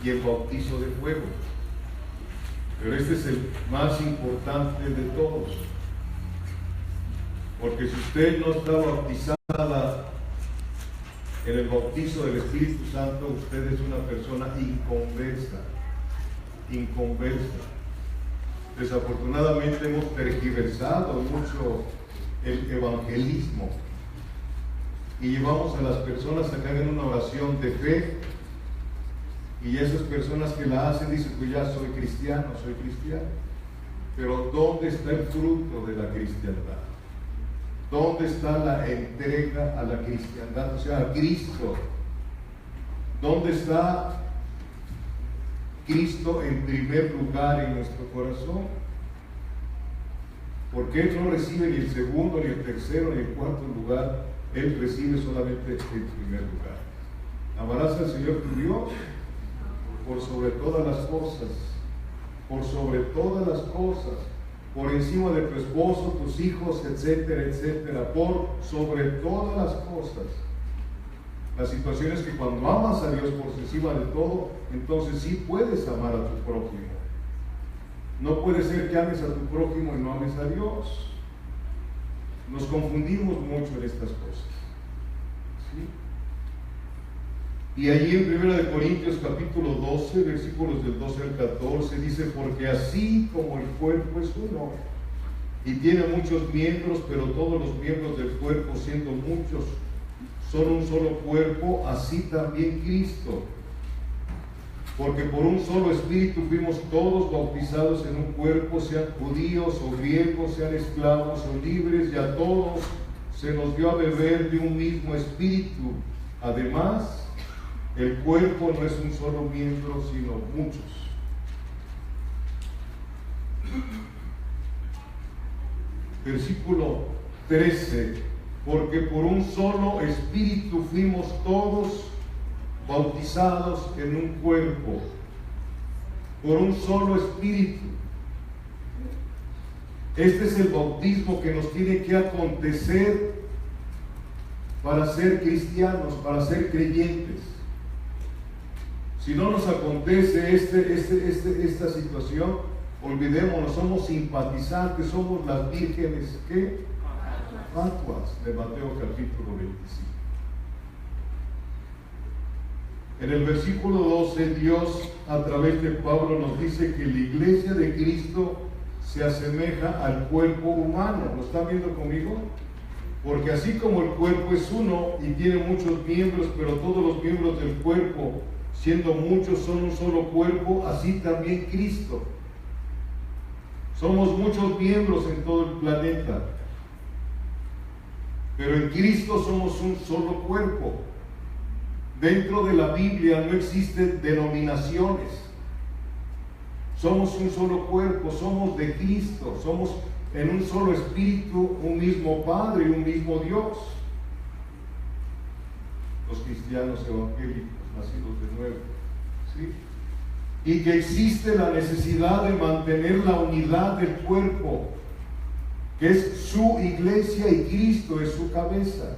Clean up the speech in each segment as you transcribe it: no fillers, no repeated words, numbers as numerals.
y el bautizo de fuego. Pero este es el más importante de todos, porque si usted no está bautizada en el bautizo del Espíritu Santo, usted es una persona inconversa. Desafortunadamente hemos tergiversado mucho el evangelismo y llevamos a las personas a que hagan una oración de fe, y esas personas que la hacen dicen: pues ya soy cristiano. Pero ¿dónde está el fruto de la cristiandad? ¿Dónde está la entrega a la cristiandad, o sea, a Cristo? ¿Dónde está Cristo en primer lugar en nuestro corazón? Porque Él no recibe ni el segundo, ni el tercero, ni el cuarto lugar. Él recibe solamente el primer lugar. Amarás al Señor tu Dios por sobre todas las cosas, por encima de tu esposo, tus hijos, etcétera, etcétera, por sobre todas las cosas. La situación es que cuando amas a Dios por encima de todo, entonces sí puedes amar a tu prójimo. No puede ser que ames a tu prójimo y no ames a Dios. Nos confundimos mucho en estas cosas, ¿sí? Y allí en 1 Corintios capítulo 12, versículos del 12 al 14, dice: porque así como el cuerpo es uno, y tiene muchos miembros, pero todos los miembros del cuerpo, siendo muchos, son un solo cuerpo, así también Cristo. Porque por un solo espíritu fuimos todos bautizados en un cuerpo, sean judíos o griegos, sean esclavos o libres, y a todos se nos dio a beber de un mismo espíritu. Además, el cuerpo no es un solo miembro, sino muchos. Versículo 13: porque por un solo espíritu fuimos todos bautizados en un cuerpo, por un solo espíritu. Este es el bautismo que nos tiene que acontecer para ser cristianos, para ser creyentes. Si no nos acontece esta situación, olvidémonos, somos simpatizantes, somos las vírgenes que fatuas de Mateo capítulo 25. En el versículo 12, Dios a través de Pablo nos dice que la iglesia de Cristo se asemeja al cuerpo humano. ¿Lo están viendo conmigo? Porque así como el cuerpo es uno y tiene muchos miembros, pero todos los miembros del cuerpo, siendo muchos, son un solo cuerpo, así también Cristo. Somos muchos miembros en todo el planeta, pero en Cristo somos un solo cuerpo. Dentro de la Biblia no existen denominaciones. Somos un solo cuerpo, somos de Cristo, somos en un solo espíritu, un mismo Padre y un mismo Dios. Los cristianos evangélicos, nacidos de nuevo, ¿sí? Y que existe la necesidad de mantener la unidad del cuerpo, que es su iglesia y Cristo es su cabeza.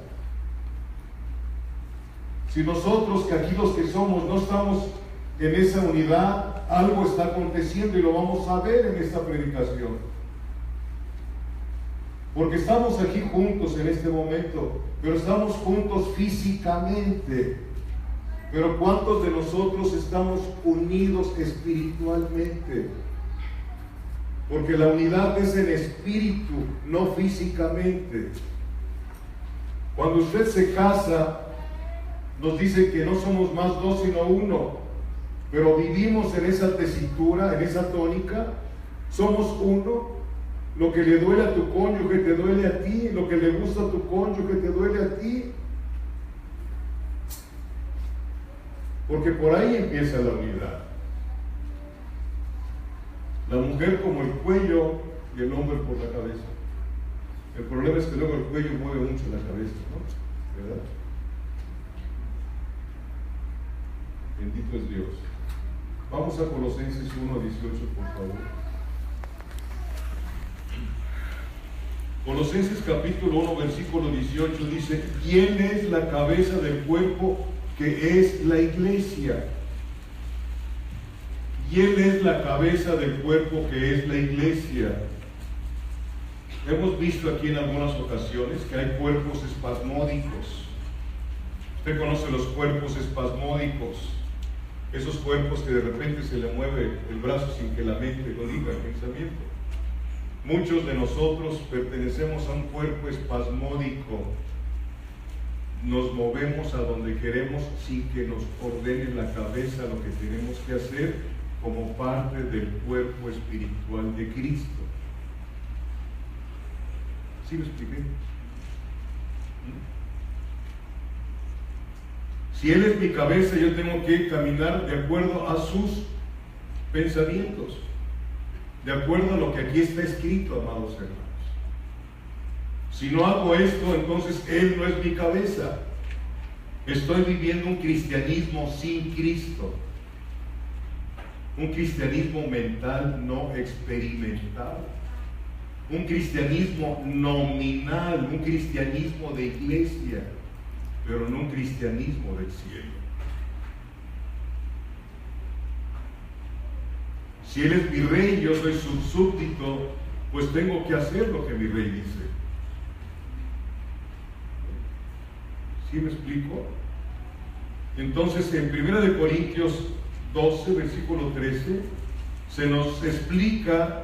Si nosotros, que aquí los que somos, no estamos en esa unidad, algo está aconteciendo y lo vamos a ver en esta predicación. Porque estamos aquí juntos en este momento, pero estamos juntos físicamente. Pero ¿cuántos de nosotros estamos unidos espiritualmente? Porque la unidad es en espíritu, no físicamente. Cuando usted se casa, nos dice que no somos más dos sino uno, pero vivimos en esa tesitura, en esa tónica. Somos uno. Lo que le duele a tu cónyuge te duele a ti, lo que le gusta a tu cónyuge te duele a ti, porque por ahí empieza la unidad. La mujer como el cuello y el hombre por la cabeza. El problema es que luego el cuello mueve mucho la cabeza, ¿no? ¿Verdad? Bendito es Dios. Vamos a Colosenses 1:18, por favor. Colosenses capítulo 1, versículo 18 dice: ¿quién es la cabeza del cuerpo, que es la iglesia? y Él es la cabeza del cuerpo que es la iglesia. Hemos visto aquí en algunas ocasiones que hay cuerpos espasmódicos. Usted conoce los cuerpos espasmódicos, esos cuerpos que de repente se le mueve el brazo sin que la mente lo diga, el pensamiento. Muchos de nosotros pertenecemos a un cuerpo espasmódico. Nos movemos a donde queremos sin que nos ordene la cabeza lo que tenemos que hacer como parte del cuerpo espiritual de Cristo. ¿Sí lo expliqué? Si Él es mi cabeza, yo tengo que caminar de acuerdo a sus pensamientos, de acuerdo a lo que aquí está escrito, amados hermanos. Si no hago esto, entonces Él no es mi cabeza. Estoy viviendo un cristianismo sin Cristo, un cristianismo mental no experimentado, un cristianismo nominal, un cristianismo de iglesia, pero no un cristianismo del cielo. Si Él es mi rey, yo soy su súbdito, pues tengo que hacer lo que mi rey dice. ¿Sí me explico? Entonces, en 1 Corintios 12, versículo 13, se nos explica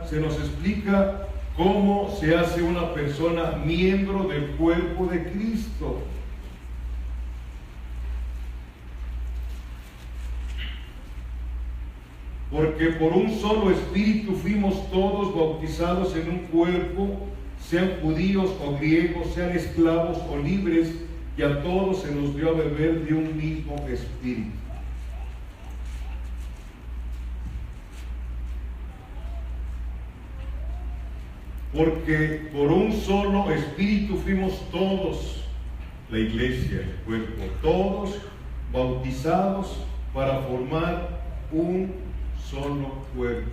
cómo se hace una persona miembro del cuerpo de Cristo. Porque por un solo espíritu fuimos todos bautizados en un cuerpo, sean judíos o griegos, sean esclavos o libres, y a todos se nos dio a beber de un mismo espíritu. Porque por un solo espíritu fuimos todos, la iglesia, el cuerpo, todos bautizados para formar un solo cuerpo.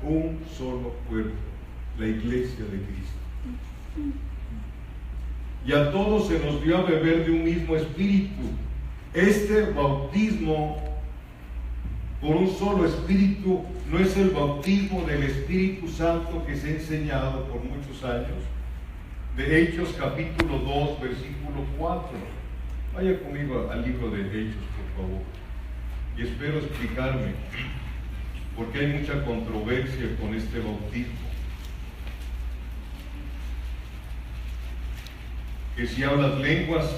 Un solo cuerpo, la iglesia de Cristo. Y a todos se nos dio a beber de un mismo espíritu. Este bautismo por un solo espíritu no es el bautismo del Espíritu Santo que se ha enseñado por muchos años. De Hechos capítulo 2, versículo 4. Vaya conmigo al libro de Hechos, por favor. Y espero explicarme, porque hay mucha controversia con este bautismo. Que si hablas lenguas,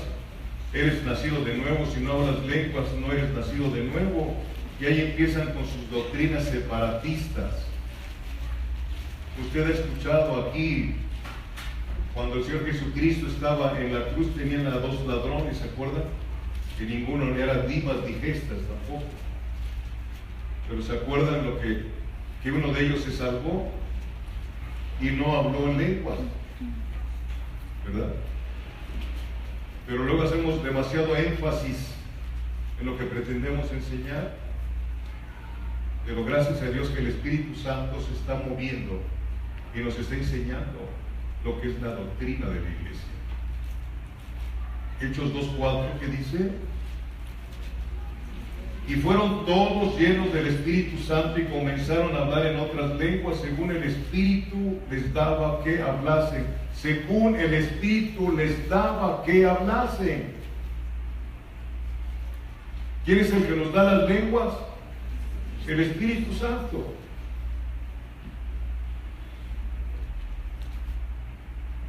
eres nacido de nuevo; si no hablas lenguas, no eres nacido de nuevo. Y ahí empiezan con sus doctrinas separatistas. Usted ha escuchado aquí, cuando el Señor Jesucristo estaba en la cruz, tenían a dos ladrones, ¿se acuerdan? Que ninguno era divas digestas tampoco. Pero ¿se acuerdan lo que uno de ellos se salvó y no habló en lenguas? ¿Verdad? Pero luego hacemos demasiado énfasis en lo que pretendemos enseñar. Pero gracias a Dios que el Espíritu Santo se está moviendo y nos está enseñando lo que es la doctrina de la iglesia. Hechos 2:4, ¿qué dice? Y fueron todos llenos del Espíritu Santo y comenzaron a hablar en otras lenguas según el Espíritu les daba que hablasen. Según el Espíritu les daba que hablasen. ¿Quién es el que nos da las lenguas? El Espíritu Santo.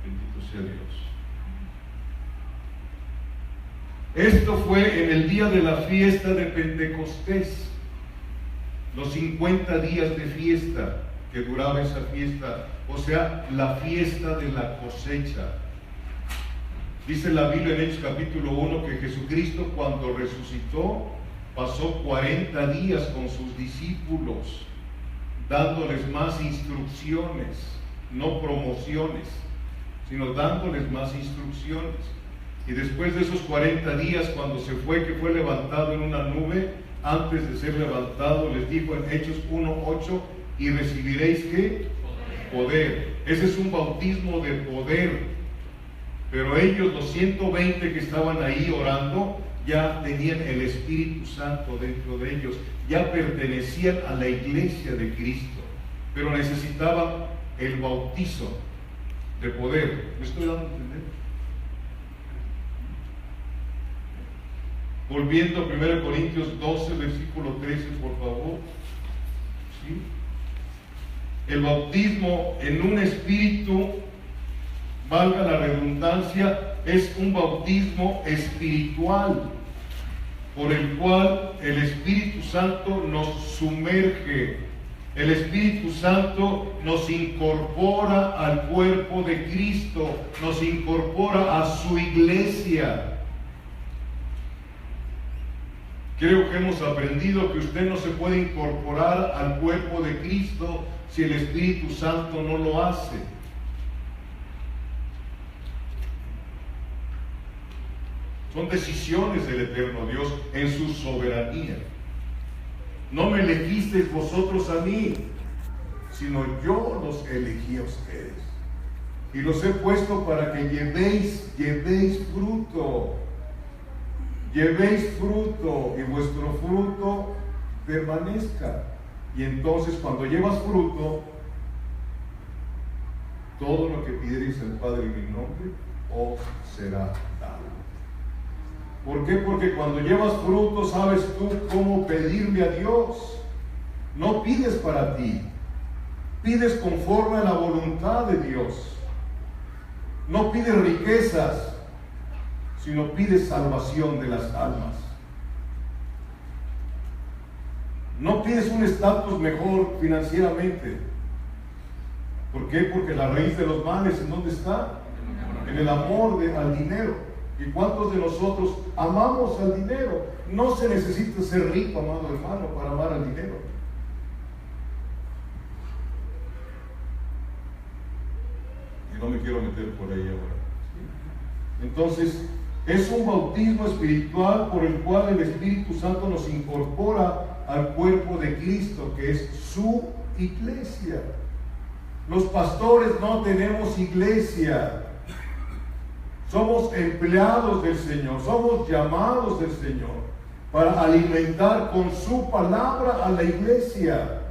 Bendito sea Dios. Esto fue en el día de la fiesta de Pentecostés, los 50 días de fiesta que duraba esa fiesta, o sea, la fiesta de la cosecha. Dice la Biblia en Hechos capítulo 1 que Jesucristo, cuando resucitó, pasó 40 días con sus discípulos, dándoles más instrucciones, no promociones, sino dándoles más instrucciones. Y después de esos 40 días, cuando se fue, que fue levantado en una nube, antes de ser levantado, les dijo en Hechos 1:8, y recibiréis ¿qué? Poder. Ese es un bautismo de poder. Pero ellos, los 120 que estaban ahí orando, ya tenían el Espíritu Santo dentro de ellos, ya pertenecían a la iglesia de Cristo, pero necesitaban el bautizo de poder. ¿Me estoy dando a entender? Volviendo a 1 Corintios 12, versículo 13, por favor. ¿Sí? El bautismo en un espíritu, valga la redundancia, es un bautismo espiritual, por el cual el Espíritu Santo nos sumerge. El Espíritu Santo nos incorpora al cuerpo de Cristo, nos incorpora a su iglesia. Creo que hemos aprendido que usted no se puede incorporar al cuerpo de Cristo si el Espíritu Santo no lo hace. Son decisiones del eterno Dios en su soberanía. No me elegisteis vosotros a mí, sino yo los elegí a ustedes. Y los he puesto para que llevéis fruto. Llevéis fruto y vuestro fruto permanezca. Y entonces cuando llevas fruto, todo lo que pidierais al Padre en mi nombre os será dado. ¿Por qué? Porque cuando llevas fruto sabes tú cómo pedirle a Dios. No pides para ti, pides conforme a la voluntad de Dios. No pides riquezas, sino pides salvación de las almas. No pides un estatus mejor financieramente. ¿Por qué? Porque la raíz de los males, ¿en dónde está? En el amor al dinero. ¿Y cuántos de nosotros amamos al dinero? No se necesita ser rico, amado hermano, para amar al dinero. Y no me quiero meter por ahí ahora. Entonces, es un bautismo espiritual por el cual el Espíritu Santo nos incorpora al cuerpo de Cristo, que es su iglesia. Los pastores no tenemos iglesia. Somos empleados del Señor, somos llamados del Señor para alimentar con su palabra a la iglesia.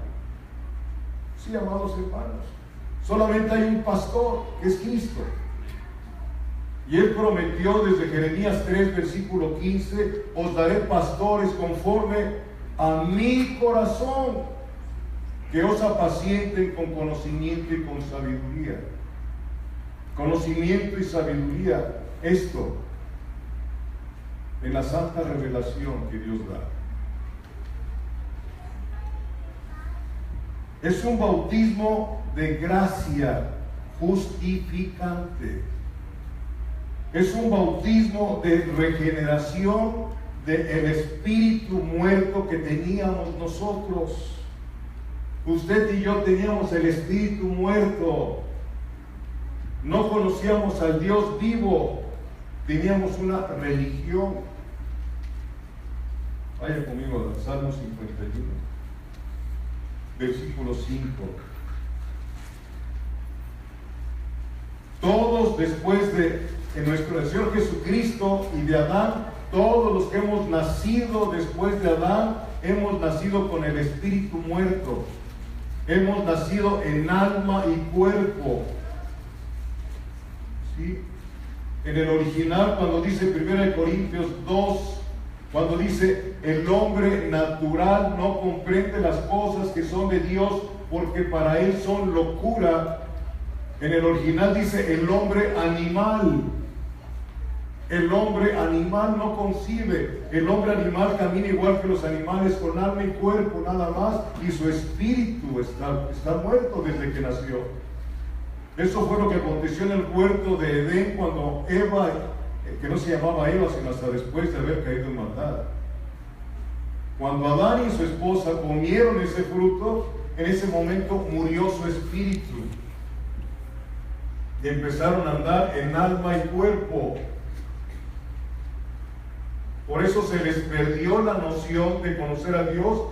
Sí, amados hermanos, solamente hay un pastor, que es Cristo. Y Él prometió desde Jeremías 3, versículo 15, os daré pastores conforme a mi corazón, que os apacienten con conocimiento y con sabiduría. Conocimiento y sabiduría, esto en la santa revelación que Dios da. Es un bautismo de gracia justificante. Es un bautismo de regeneración del espíritu muerto que teníamos nosotros. Usted y yo teníamos el espíritu muerto. No conocíamos al Dios vivo, teníamos una religión. Vaya conmigo al Salmo 51, versículo 5. Todos después de nuestro Señor Jesucristo y de Adán, todos los que hemos nacido después de Adán, hemos nacido con el espíritu muerto. Hemos nacido en alma y cuerpo. ¿Sí? En el original, cuando dice 1 Corintios 2, cuando dice el hombre natural no comprende las cosas que son de Dios porque para él son locura, en el original dice el hombre animal. El hombre animal no concibe. El hombre animal camina igual que los animales, con alma y cuerpo nada más, y su espíritu está muerto desde que nació. Eso fue lo que aconteció en el huerto de Edén cuando Eva, que no se llamaba Eva sino hasta después de haber caído en maldad. Cuando Adán y su esposa comieron ese fruto, en ese momento murió su espíritu. Y empezaron a andar en alma y cuerpo. Por eso se les perdió la noción de conocer a Dios.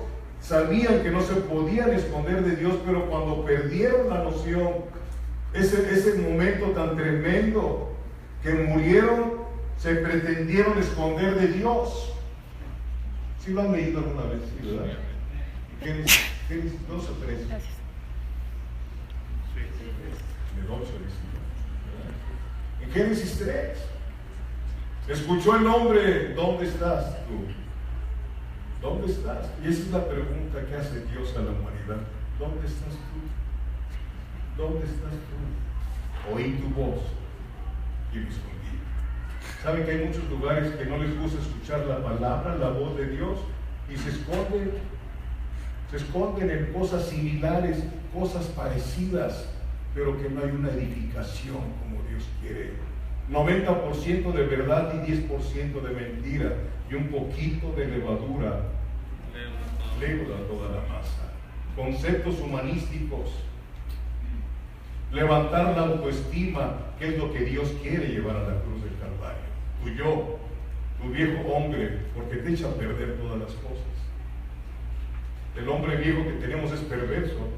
Sabían que no se podían esconder de Dios, pero cuando perdieron la noción, ese momento tan tremendo que murieron, se pretendieron esconder de Dios. ¿Sí lo han leído alguna vez? Sí, ¿verdad? Génesis 2 o 3. El 8 dice. En Génesis 3. Escuchó el hombre, ¿dónde estás tú? ¿Dónde estás? Y esa es la pregunta que hace Dios a la humanidad. ¿Dónde estás tú? ¿Dónde estás tú? Oí tu voz y me escondí. ¿Saben que hay muchos lugares que no les gusta escuchar la palabra, la voz de Dios, y se esconden en cosas similares, cosas parecidas, pero que no hay una edificación como Dios quiere? 90% de verdad y 10% de mentira, y un poquito de levadura leuda toda la masa. Conceptos humanísticos, levantar la autoestima, que es lo que Dios quiere llevar a la cruz del Calvario. Tu yo, tu viejo hombre, porque te echa a perder todas las cosas. El hombre viejo que tenemos es perverso,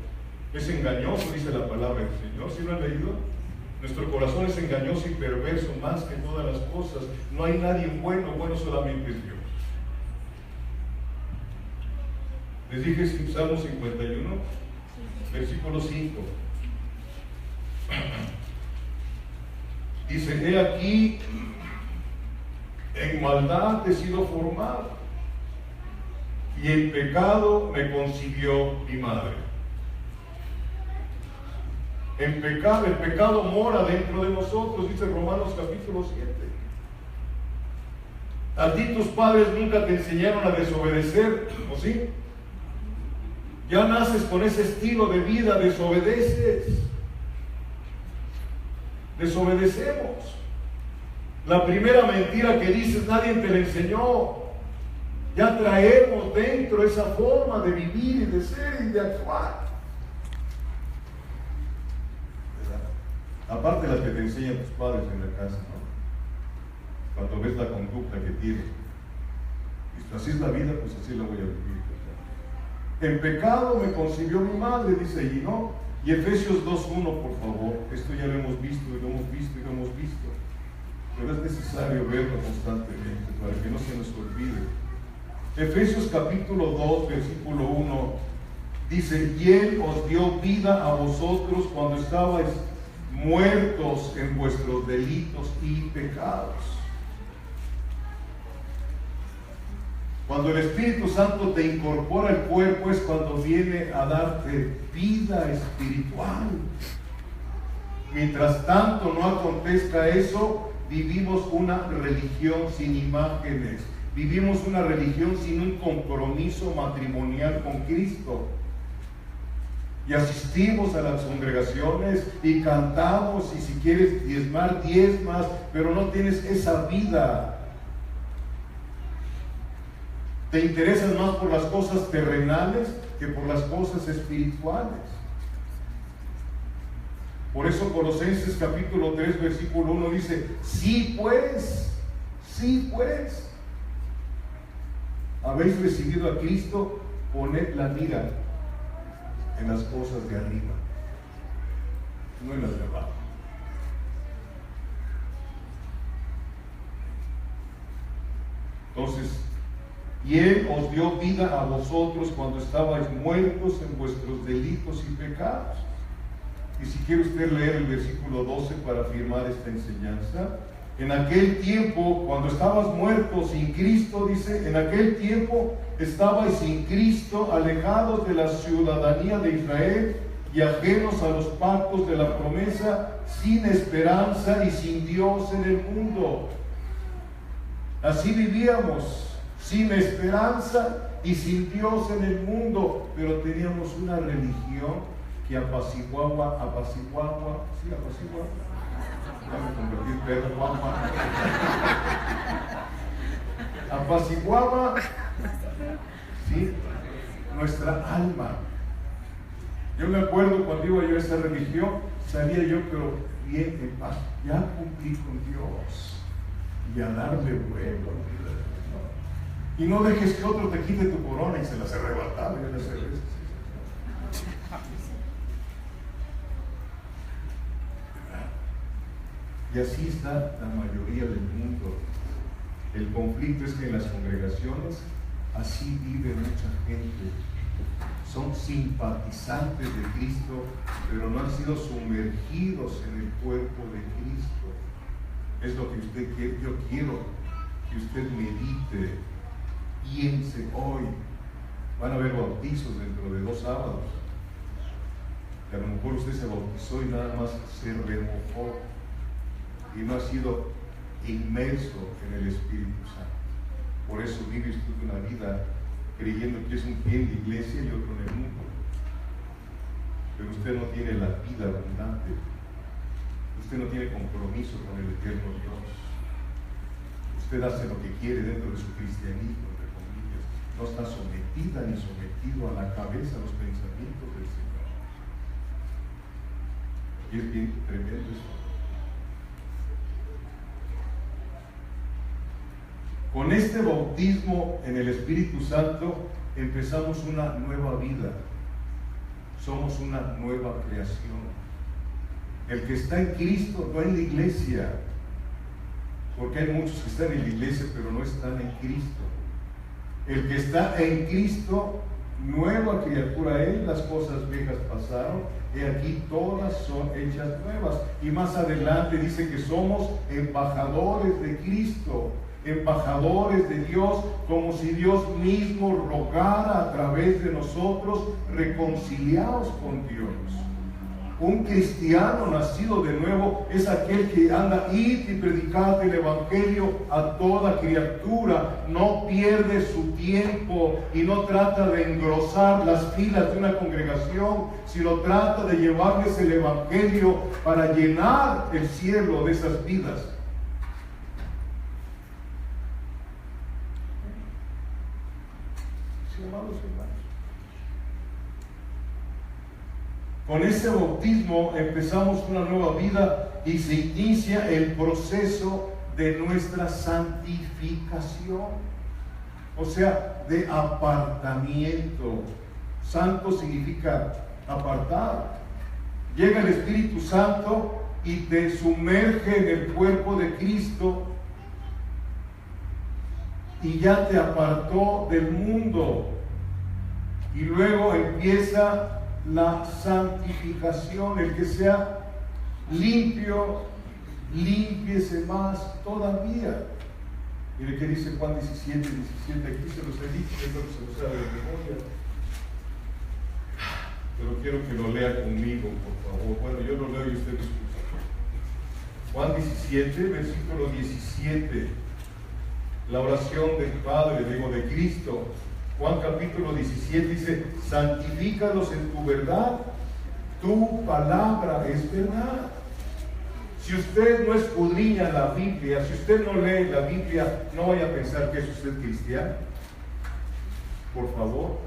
es engañoso, dice la palabra del Señor. ¿Sí lo han leído? Nuestro corazón es engañoso y perverso más que todas las cosas. No hay nadie bueno, bueno solamente es Dios. Les dije Salmo 51, versículo 5. Dice, he aquí, en maldad he sido formado, y en pecado me concibió mi madre. El pecado mora dentro de nosotros, dice Romanos capítulo 7. A ti tus padres nunca te enseñaron a desobedecer, ¿o sí? Ya naces con ese estilo de vida, desobedeces. Desobedecemos. La primera mentira que dices nadie te la enseñó. Ya traemos dentro esa forma de vivir y de ser y de actuar. Aparte las que te enseñan tus padres en la casa, ¿no? Cuando ves la conducta que tienen. Y así es la vida, pues así la voy a vivir. En pecado me concibió mi madre, dice allí, ¿no? Y Efesios 2.1, por favor. Esto ya lo hemos visto y lo hemos visto y lo hemos visto. Pero es necesario verlo constantemente para que no se nos olvide. Efesios capítulo 2, versículo 1, dice, y Él os dio vida a vosotros cuando estabais muertos en vuestros delitos y pecados. Cuando el Espíritu Santo te incorpora al cuerpo es cuando viene a darte vida espiritual. Mientras tanto no acontezca eso, vivimos una religión sin imágenes, vivimos una religión sin un compromiso matrimonial con Cristo. Y asistimos a las congregaciones y cantamos, y si quieres diezmar, diezmas, pero no tienes esa vida. Te interesas más por las cosas terrenales que por las cosas espirituales. Por eso Colosenses capítulo 3 versículo 1 dice, sí pues, habéis recibido a Cristo, poned la mira en las cosas de arriba, no en las de abajo. Entonces, y Él os dio vida a vosotros cuando estabais muertos en vuestros delitos y pecados. Y si quiere usted leer el versículo 12 para afirmar esta enseñanza, en aquel tiempo, cuando estabas muertos sin Cristo, dice, en aquel tiempo estabais sin Cristo, alejados de la ciudadanía de Israel y ajenos a los pactos de la promesa, sin esperanza y sin Dios en el mundo. Así vivíamos, sin esperanza y sin Dios en el mundo, pero teníamos una religión que apaciguaba, sí, apaciguaba. Ya me convertí en Pedro, guapa. Apaciguaba, sí, nuestra alma. Yo me acuerdo cuando iba yo a esa religión, salía yo pero bien en paz. Ya cumplí con Dios y a darle vuelo. Y no dejes que otro te quite tu corona, y se las arrebataba. Yo las arrebataba. Y así está la mayoría del mundo. El conflicto es que en las congregaciones así vive mucha gente. Son simpatizantes de Cristo, pero no han sido sumergidos en el cuerpo de Cristo. Es lo que usted quiere. Yo quiero que usted medite, piense hoy. Van a haber bautizos dentro de 2 sábados. Que a lo mejor usted se bautizó y nada más se remojó y no ha sido inmerso en el Espíritu Santo. Por eso vive usted una vida creyendo que es un pie en la iglesia y otro en el mundo. Pero usted no tiene la vida abundante. Usted no tiene compromiso con el eterno Dios. Usted hace lo que quiere dentro de su cristianismo, entre comillas. No está sometida ni sometido a la cabeza, a los pensamientos del Señor. Y es bien tremendo eso. Con este bautismo en el Espíritu Santo empezamos una nueva vida. Somos una nueva creación. El que está en Cristo, no en la iglesia, porque hay muchos que están en la iglesia pero no están en Cristo. El que está en Cristo, nueva criatura Él, las cosas viejas pasaron, y aquí todas son hechas nuevas. Y más adelante dice que somos embajadores de Cristo, embajadores de Dios, como si Dios mismo rogara a través de nosotros, reconciliados con Dios. Un cristiano nacido de nuevo es aquel que anda, id y predicad el Evangelio a toda criatura, no pierde su tiempo y no trata de engrosar las filas de una congregación, sino trata de llevarles el Evangelio para llenar el cielo de esas vidas. Sí, amados hermanos. Con ese bautismo empezamos una nueva vida y se inicia el proceso de nuestra santificación, o sea, de apartamiento. Santo significa apartar. Llega el Espíritu Santo y te sumerge en el cuerpo de Cristo y ya te apartó del mundo. Y luego empieza la santificación. El que sea limpio, límpiese más todavía. Mire que dice Juan 17, aquí se los he dicho, yo creo que se los sabe de memoria, pero quiero que lo lea conmigo, por favor. Bueno, yo lo leo y usted lo escucha. Juan 17, versículo 17, la oración del Padre, digo, de Cristo. Juan capítulo 17 dice: santifícalos en tu verdad, tu palabra es verdad. Si usted no escudriña la Biblia, si usted no lee la Biblia, no vaya a pensar que es usted cristiano. Por favor.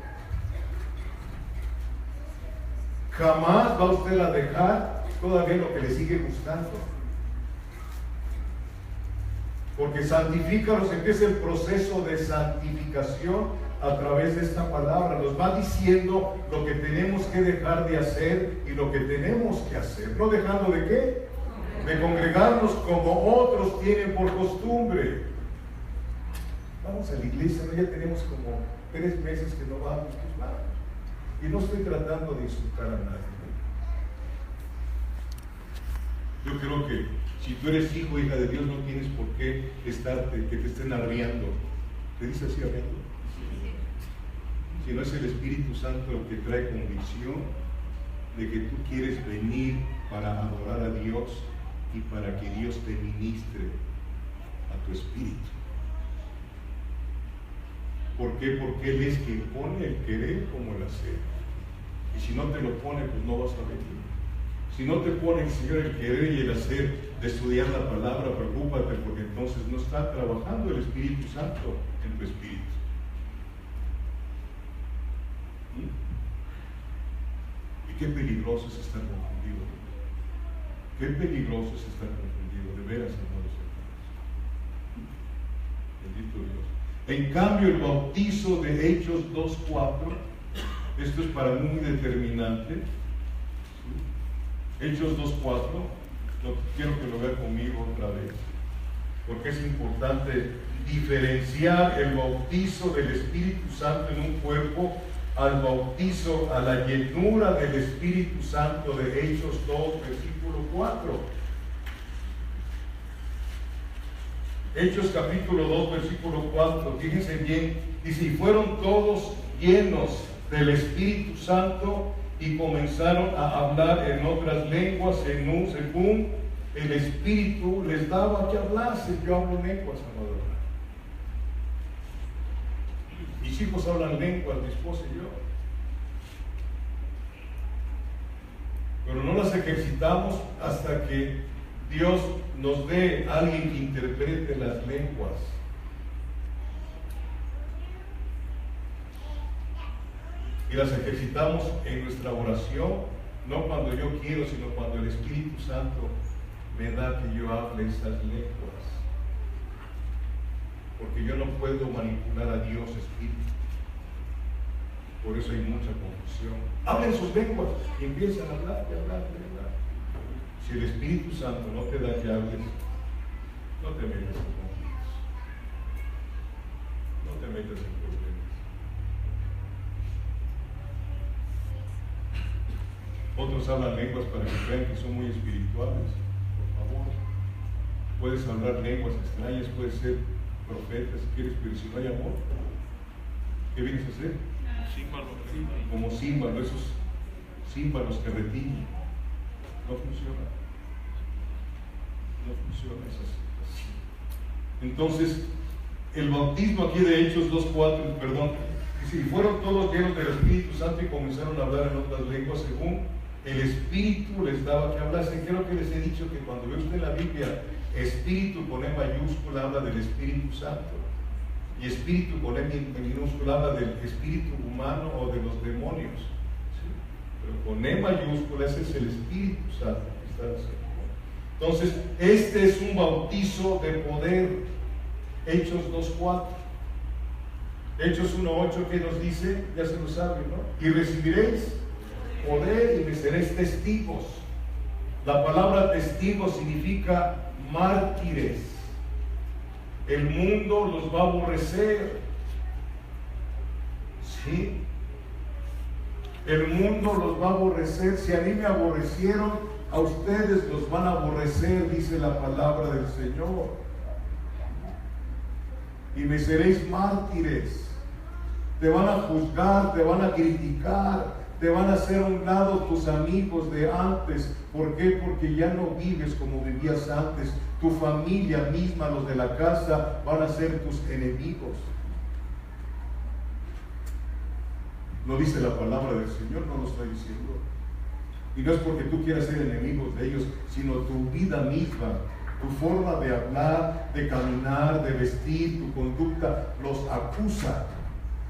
Jamás va usted a dejar todavía lo que le sigue gustando. Porque santifícalos, empieza el proceso de santificación a través de esta palabra. Nos va diciendo lo que tenemos que dejar de hacer y lo que tenemos que hacer. ¿No dejando de qué? De congregarnos como otros tienen por costumbre. Vamos a la iglesia, ¿no? Ya tenemos como 3 meses que no vamos, pues vamos. Y no estoy tratando de insultar a nadie, ¿no? Yo creo que si tú eres hijo o hija de Dios, no tienes por qué que te estén arriando. ¿Te dice así, arriando? Si no es el Espíritu Santo el que trae convicción de que tú quieres venir para adorar a Dios y para que Dios te ministre a tu espíritu. ¿Por qué? Porque Él es quien pone el querer como el hacer. Y si no te lo pone, pues no vas a venir. Si no te pone el Señor el querer y el hacer de estudiar la palabra, preocúpate, porque entonces no está trabajando el Espíritu Santo en tu espíritu. Y qué peligroso es estar confundido. Qué peligroso es estar confundido, de veras, amados hermanos. Bendito Dios. En cambio, el bautizo de Hechos 2:4, esto es para mí muy determinante. Hechos 2:4, quiero que lo vea conmigo otra vez. porque es importante diferenciar el bautizo del Espíritu Santo en un cuerpo al bautizo, a la llenura del Espíritu Santo de Hechos 2, versículo 4. Hechos capítulo 2, versículo 4, fíjense bien, dice, y fueron todos llenos del Espíritu Santo y comenzaron a hablar en otras lenguas según el Espíritu les daba que hablasen. Yo hablo lenguas, amado hermano. Mis hijos hablan lenguas, mi esposa y yo. Pero no las ejercitamos hasta que Dios nos dé a alguien que interprete las lenguas. Y las ejercitamos en nuestra oración, no cuando yo quiero, sino cuando el Espíritu Santo me da que yo hable esas lenguas. Porque yo no puedo manipular a Dios Espíritu. Por eso hay mucha confusión. Hablen sus lenguas y empiezan a hablar, y hablar, y hablar. Si el Espíritu Santo no te da que hables, no te metas en conflictos. No te metas en problemas. Otros hablan lenguas para que crean que son muy espirituales. Por favor. Puedes hablar lenguas extrañas, puedes ser profeta si quieres, pero si no hay amor, ¿qué vienes a hacer? Como címbalo, esos címbalos que retiñen. No funciona. No funciona así. Entonces, el bautismo aquí de Hechos 2:4, perdón, dice, y fueron todos llenos del Espíritu Santo y comenzaron a hablar en otras lenguas según el Espíritu les daba que hablasen. Creo que les he dicho que cuando ve usted la Biblia, Espíritu con E mayúscula habla del Espíritu Santo. Y Espíritu con E minúscula habla del espíritu humano o de los demonios. ¿Sí? Pero con E mayúscula ese es el Espíritu Santo que está en el Señor. Entonces, este es un bautizo de poder. Hechos 2:4. Hechos 1:8, ¿qué nos dice? Ya se lo saben, ¿no? Y recibiréis poder y me seréis testigos. La palabra testigo significa mártires. El mundo los va a aborrecer. ¿Sí? El mundo los va a aborrecer. Si a mí me aborrecieron, a ustedes los van a aborrecer, dice la palabra del Señor. Y me seréis mártires. Te van a juzgar, te van a criticar, te van a hacer a un lado tus amigos de antes. ¿Por qué? Porque ya no vives como vivías antes. Tu familia misma, los de la casa, van a ser tus enemigos. Lo dice la palabra del Señor, no lo estoy diciendo. Y no es porque tú quieras ser enemigos de ellos, sino tu vida misma, tu forma de hablar, de caminar, de vestir, tu conducta, los acusa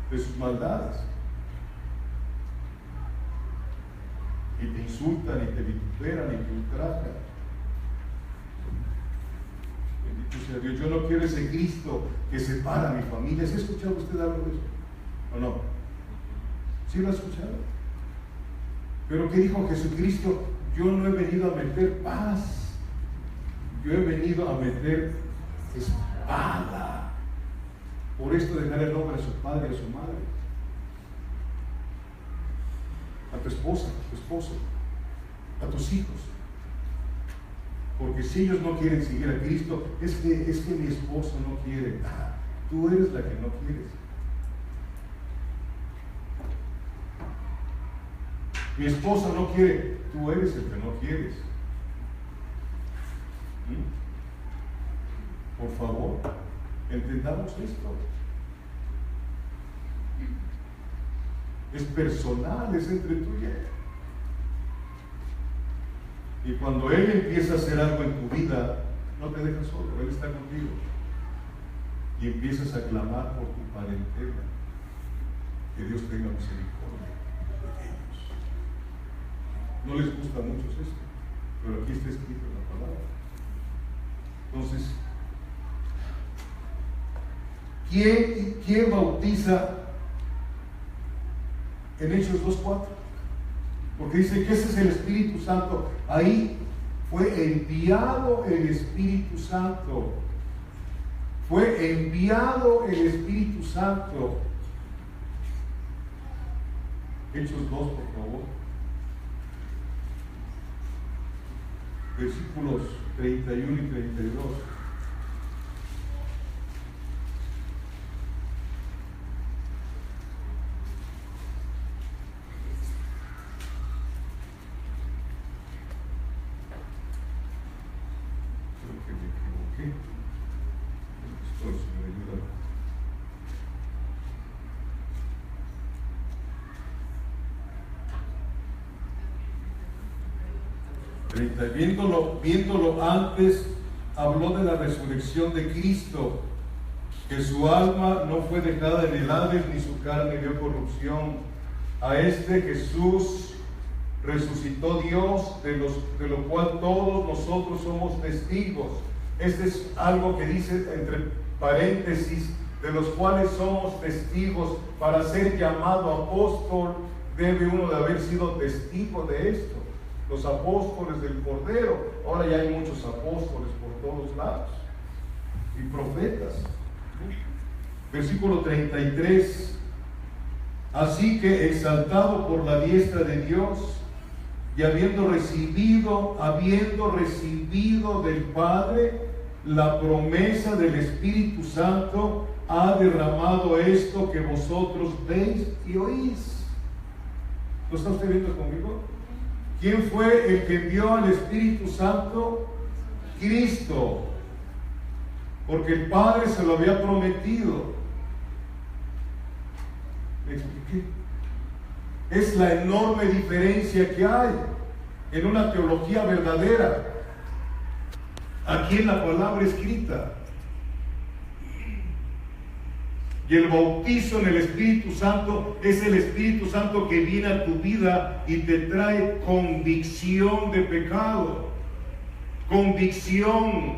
de sus maldades. Y te insultan, y te vituperan, y te ultrajan. Bendito sea Dios. Yo no quiero ese Cristo que separa a mi familia. ¿Sí ha escuchado usted algo de eso? ¿O no? ¿Sí lo ha escuchado? Pero ¿qué dijo Jesucristo? Yo no he venido a meter paz. Yo he venido a meter espada. Por esto dejar el nombre a su padre y a su madre. A tu esposa, a tu esposo, a tus hijos. Porque si ellos no quieren seguir a Cristo, es que mi esposo no quiere. Tú eres la que no quieres. Mi esposa no quiere, tú eres el que no quieres. Por favor, entendamos esto. Es personal, es entre tú y él. Y cuando Él empieza a hacer algo en tu vida, no te deja solo, Él está contigo. Y empiezas a clamar por tu parentela. Que Dios tenga misericordia de ellos. No les gusta mucho esto, pero aquí está escrito en la palabra. Entonces, ¿quién bautiza en Hechos 2:4? Porque dice que ese es el Espíritu Santo. Ahí fue enviado el Espíritu Santo. fue enviado el Espíritu Santo. Hechos 2, por favor. Versículos 31 y 32. Creo que me equivoqué. Esto sí me ayuda. Viéndolo antes, habló de la resurrección de Cristo, que su alma no fue dejada en el Hades, ni su carne vio corrupción. A este Jesús resucitó Dios, de lo cual todos nosotros somos testigos. Este es algo que dice entre paréntesis, de los cuales somos testigos. Para ser llamado apóstol, debe uno de haber sido testigo de esto. Los apóstoles del Cordero. Ahora ya hay muchos apóstoles por todos lados y profetas. Versículo 33. Así que, exaltado por la diestra de Dios, y habiendo recibido del Padre la promesa del Espíritu Santo, ha derramado esto que vosotros veis y oís. ¿Lo está usted viendo conmigo? ¿Quién fue el que envió al Espíritu Santo? Cristo. Porque el Padre se lo había prometido. ¿Me expliqué? Es la enorme diferencia que hay en una teología verdadera, aquí en la palabra escrita. Y el bautizo en el Espíritu Santo es el Espíritu Santo que viene a tu vida y te trae convicción de pecado. Convicción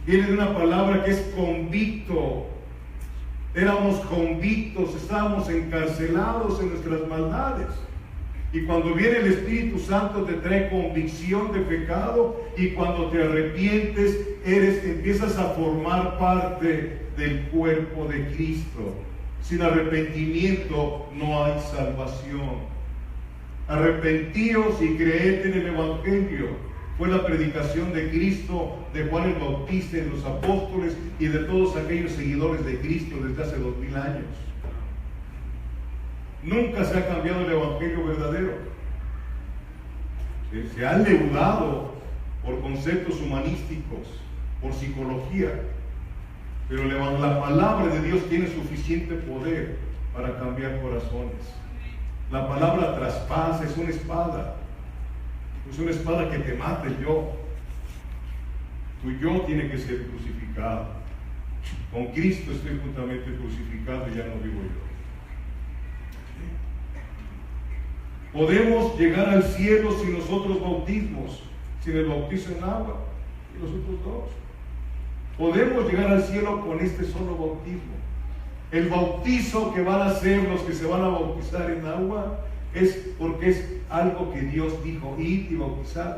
viene de una palabra que es convicto. Éramos convictos, estábamos encarcelados en nuestras maldades. Y cuando viene el Espíritu Santo te trae convicción de pecado, y cuando te arrepientes empiezas a formar parte del cuerpo de Cristo. Sin arrepentimiento no hay salvación. Arrepentíos y creed en el Evangelio. Fue la predicación de Cristo, de Juan el Bautista, de los apóstoles y de todos aquellos seguidores de Cristo desde hace 2000 años. Nunca se ha cambiado el Evangelio verdadero. Se ha leudado por conceptos humanísticos, por psicología, pero la palabra de Dios tiene suficiente poder para cambiar corazones. La palabra traspasa, es una espada. Es una espada que te mata el yo. Tu yo tiene que ser crucificado. Con Cristo estoy juntamente crucificado y ya no vivo yo. Podemos llegar al cielo sin los otros bautismos, sin el bautizo en agua y los otros dos. Podemos llegar al cielo con este solo bautismo. El bautizo que van a hacer los que se van a bautizar en agua es porque es algo que Dios dijo: id y bautizad.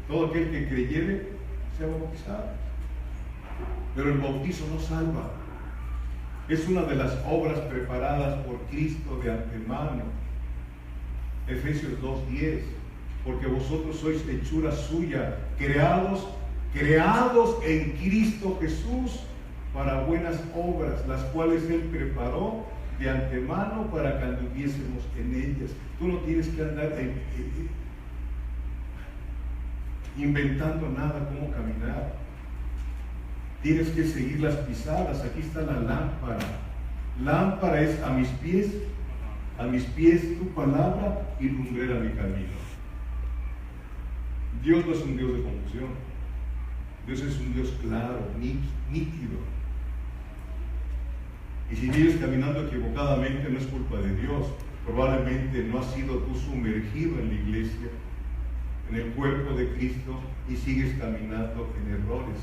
Todo aquel que creyere sea bautizado. Pero el bautizo no salva. Es una de las obras preparadas por Cristo de antemano. Efesios 2:10. Porque vosotros sois hechura suya, creados en Cristo Jesús para buenas obras, las cuales Él preparó de antemano para que anduviésemos en ellas. Tú no tienes que andar inventando nada cómo caminar. Tienes que seguir las pisadas. Aquí está la lámpara. Lámpara es a mis pies tu palabra y lumbrera mi camino. Dios no es un Dios de confusión. Dios es un Dios claro, nítido. Y si vives caminando equivocadamente, no es culpa de Dios. Probablemente no has sido tú sumergido en la iglesia, en el cuerpo de Cristo, y sigues caminando en errores.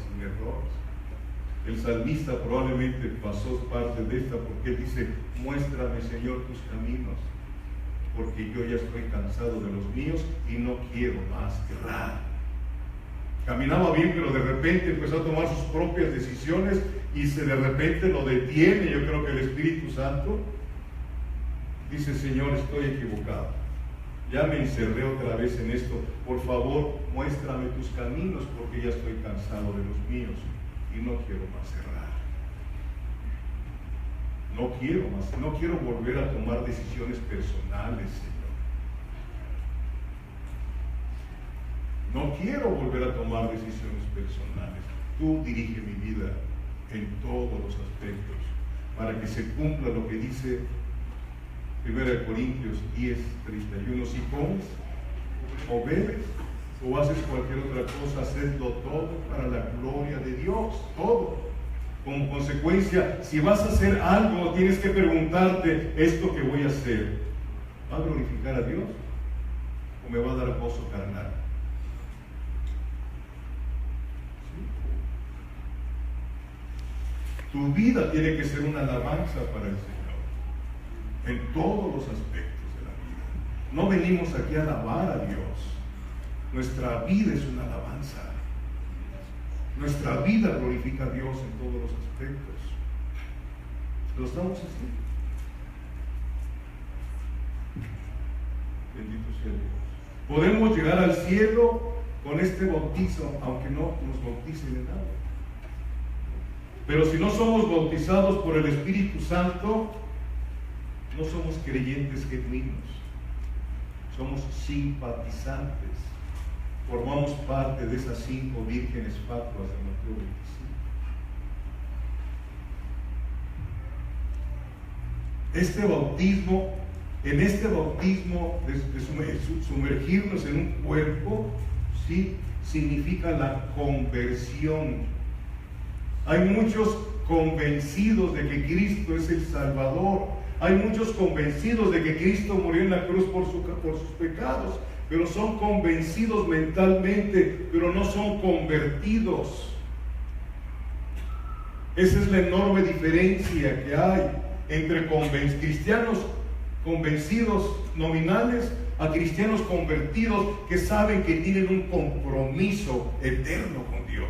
El salmista probablemente pasó parte de esta, porque él dice: muéstrame, Señor, tus caminos, porque yo ya estoy cansado de los míos y no quiero más errar. Caminaba bien, pero de repente empezó a tomar sus propias decisiones y de repente lo detiene. Yo creo que el Espíritu Santo dice: Señor, estoy equivocado, ya me encerré otra vez en esto, por favor muéstrame tus caminos, porque ya estoy cansado de los míos y no quiero más errar. No quiero volver a tomar decisiones personales, Señor. No quiero volver a tomar decisiones personales. Tú dirige mi vida en todos los aspectos, para que se cumpla lo que dice 1 Corintios 10:31. Si comes o bebes o haces cualquier otra cosa, hacedlo todo para la gloria de Dios, todo. Como consecuencia, si vas a hacer algo, tienes que preguntarte: ¿esto que voy a hacer va a glorificar a Dios o me va a dar gozo carnal? ¿Sí? Tu vida tiene que ser una alabanza para el Señor en todos los aspectos de la vida. No venimos aquí a alabar a Dios. Nuestra vida es una alabanza. Nuestra vida glorifica a Dios en todos los aspectos. ¿Lo estamos haciendo? Bendito sea Dios. Podemos llegar al cielo con este bautizo, aunque no nos bauticen en agua. Pero si no somos bautizados por el Espíritu Santo, no somos creyentes genuinos. Somos simpatizantes. Formamos parte de esas 5 vírgenes fatuas de Mateo 25. En este bautismo de sumergirnos en un cuerpo, ¿sí?, significa la conversión. Hay muchos convencidos de que Cristo es el Salvador. Hay muchos convencidos de que Cristo murió en la cruz por sus pecados, pero son convencidos mentalmente, pero no son convertidos. Esa es la enorme diferencia que hay entre cristianos convencidos nominales a cristianos convertidos que saben que tienen un compromiso eterno con Dios,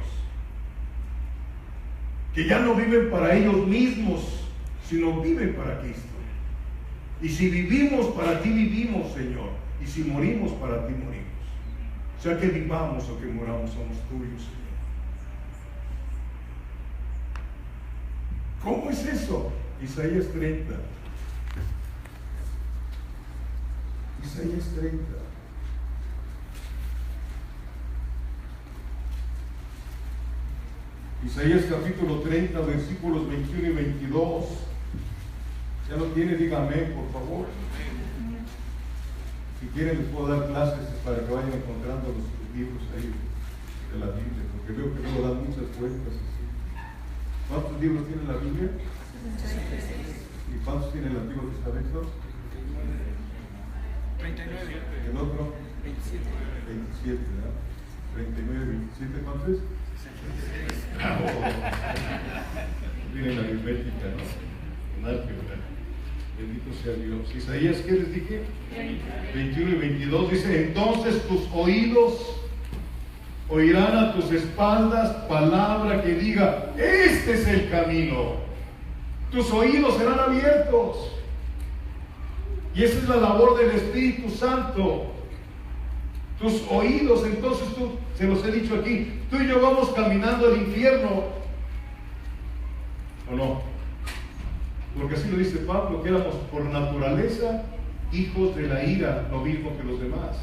que ya no viven para ellos mismos, sino viven para Cristo. Y si vivimos, para ti vivimos, Señor. Y si morimos, para ti morimos. O sea, que vivamos o que moramos, somos tuyos, Señor. ¿Cómo es eso? Isaías 30. Isaías 30. Isaías capítulo 30, versículos 21 y 22. ¿Ya lo tiene? Dígame, por favor. Si quieren les puedo dar clases para que vayan encontrando los libros ahí de la Biblia, porque veo que luego dan muchas vueltas así. ¿Cuántos libros tiene la Biblia? ¿Y cuántos tiene el Antiguo Testamento? 39. ¿El otro? 27. 27, ¿verdad? 39, 27, ¿cuántos es? 63. Miren la aritmética, ¿no? En álgebra. Bendito sea Dios. Isaías, ¿qué les dije? 21 y 22 dice: entonces tus oídos oirán a tus espaldas palabra que diga: este es el camino. Tus oídos serán abiertos. Y esa es la labor del Espíritu Santo. Tus oídos, entonces tú, se los he dicho aquí, tú y yo vamos caminando al infierno, ¿o no? Porque así lo dice Pablo, que éramos por naturaleza hijos de la ira, lo mismo que los demás.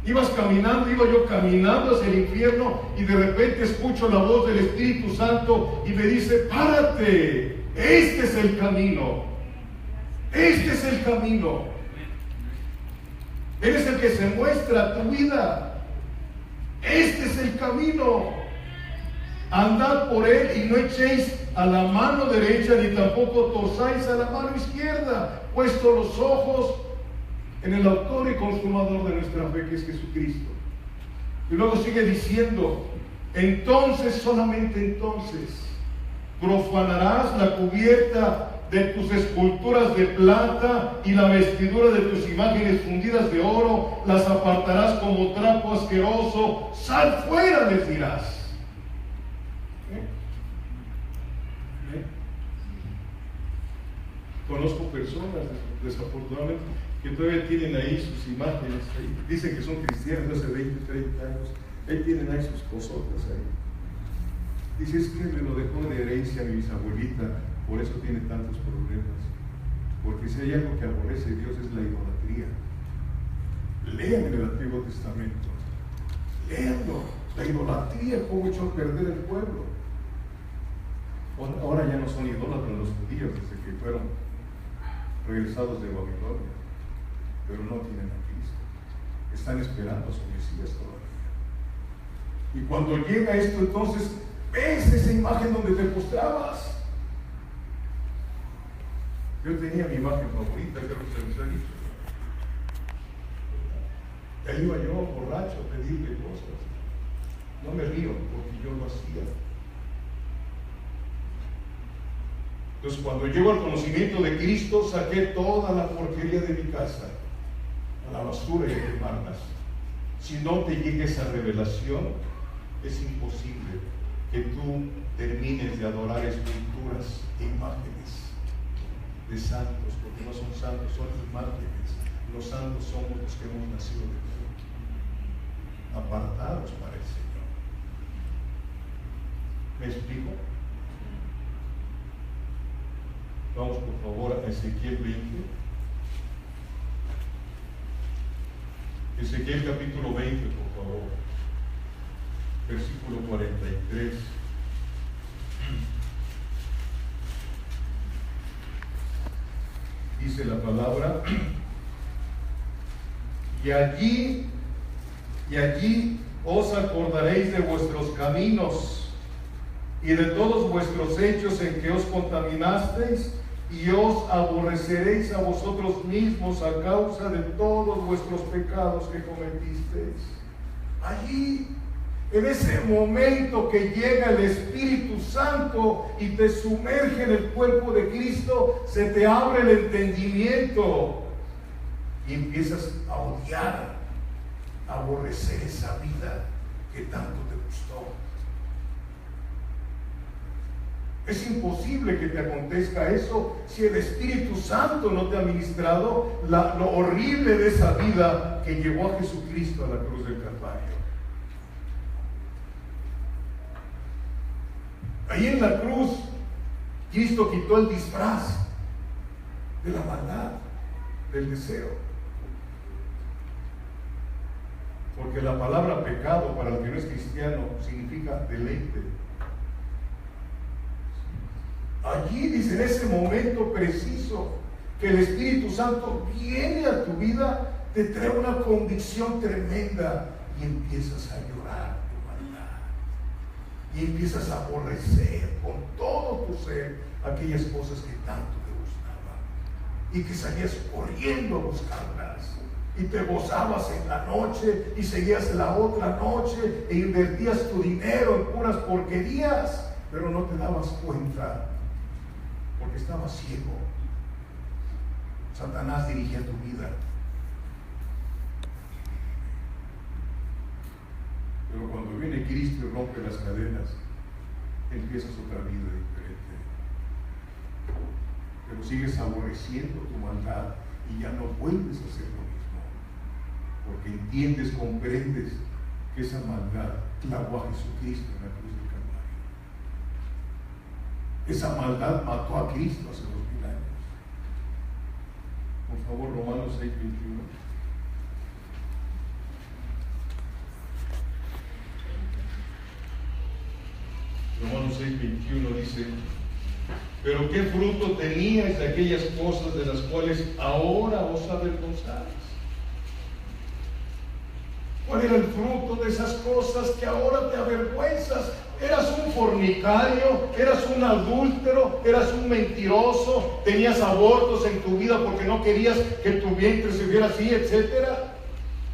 Iba yo caminando hacia el infierno, y de repente escucho la voz del Espíritu Santo y me dice: párate, este es el camino, este es el camino. Él es el que se muestra a tu vida. Este es el camino. Andad por él y no echéis a la mano derecha ni tampoco torzáis a la mano izquierda, puesto los ojos en el autor y consumador de nuestra fe, que es Jesucristo. Y luego sigue diciendo: entonces, solamente entonces, profanarás la cubierta de tus esculturas de plata y la vestidura de tus imágenes fundidas de oro, las apartarás como trapo asqueroso. Sal fuera, les dirás. Conozco personas, desafortunadamente, que todavía tienen ahí sus imágenes, ahí. Dicen que son cristianos de hace 20, 30 años, ahí tienen ahí sus cosotas ahí. Dice, es que me lo dejó de herencia mi bisabuelita, por eso tiene tantos problemas. Porque si hay algo que aborrece Dios es la idolatría. Lean el Antiguo Testamento, léanlo. La idolatría cómo echó a perder el pueblo. Ahora ya no son idólatras los judíos desde que fueron regresados de Babilonia, pero no tienen a Cristo. Están esperando a su Mesías todavía. Y cuando llega esto, entonces ves esa imagen donde te postrabas. Yo tenía mi imagen favorita, creo que se les ha dicho. Y ahí iba yo borracho a pedirle cosas. No me río porque yo lo hacía. Entonces, cuando llego al conocimiento de Cristo, saqué toda la porquería de mi casa a la basura y a quemarlas. Si no te llega esa revelación, es imposible que tú termines de adorar esculturas e imágenes de santos, porque no son santos, son imágenes. Los santos somos los que hemos nacido de nuevo, apartados para el Señor. ¿Me explico? Vamos por favor a Ezequiel 20. Ezequiel capítulo 20, por favor. Versículo 43. Dice la palabra, y allí os acordaréis de vuestros caminos y de todos vuestros hechos en que os contaminasteis, y os aborreceréis a vosotros mismos a causa de todos vuestros pecados que cometisteis. Allí, en ese momento que llega el Espíritu Santo y te sumerge en el cuerpo de Cristo, se te abre el entendimiento y empiezas a odiar, a aborrecer esa vida que tanto te gustó. Es imposible que te acontezca eso si el Espíritu Santo no te ha ministrado lo horrible de esa vida que llevó a Jesucristo a la cruz del Calvario. Ahí en la cruz, Cristo quitó el disfraz de la maldad, del deseo. Porque la palabra pecado para el que no es cristiano significa deleite. Allí dice, en ese momento preciso que el Espíritu Santo viene a tu vida, te trae una convicción tremenda y empiezas a llorar tu maldad y empiezas a aborrecer con todo tu ser aquellas cosas que tanto te gustaban y que salías corriendo a buscarlas y te gozabas en la noche y seguías la otra noche e invertías tu dinero en puras porquerías, pero no te dabas cuenta porque estabas ciego. Satanás dirigía tu vida. Pero cuando viene Cristo y rompe las cadenas, empiezas otra vida diferente. Pero sigues aborreciendo tu maldad y ya no vuelves a hacer lo mismo. Porque entiendes, comprendes que esa maldad clavó a Jesucristo en la cruz del Calvario. Esa maldad mató a Cristo hace 2000 años. Por favor, Romanos 6:21. Romanos 6:21 dice: pero qué fruto teníais de aquellas cosas de las cuales ahora os avergonzáis. ¿Cuál era el fruto de esas cosas que ahora te avergüenzas? Eras un fornicario, eras un adúltero, eras un mentiroso, tenías abortos en tu vida porque no querías que tu vientre se viera así, etcétera.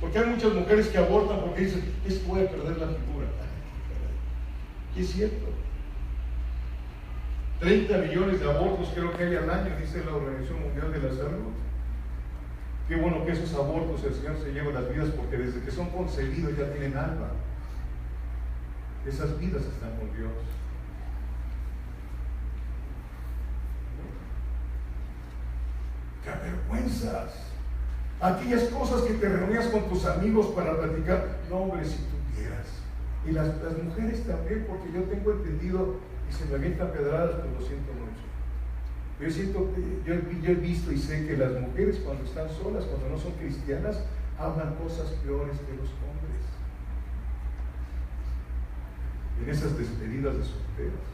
Porque hay muchas mujeres que abortan porque dicen, es que voy a perder la figura. Y es cierto. 30 millones de abortos creo que hay al año, dice la Organización Mundial de la Salud. Qué bueno que esos abortos el Señor se lleva las vidas, porque desde que son concebidos ya tienen alma. Esas vidas están con Dios. ¡Qué avergüenzas! Aquellas cosas que te reunías con tus amigos para platicar. No, hombre, si tuvieras. Y las mujeres también, porque yo tengo entendido, y se me avientan pedradas, pero lo siento mucho. Yo he visto y sé que las mujeres cuando están solas, cuando no son cristianas, hablan cosas peores que los hombres. En esas despedidas de solteras.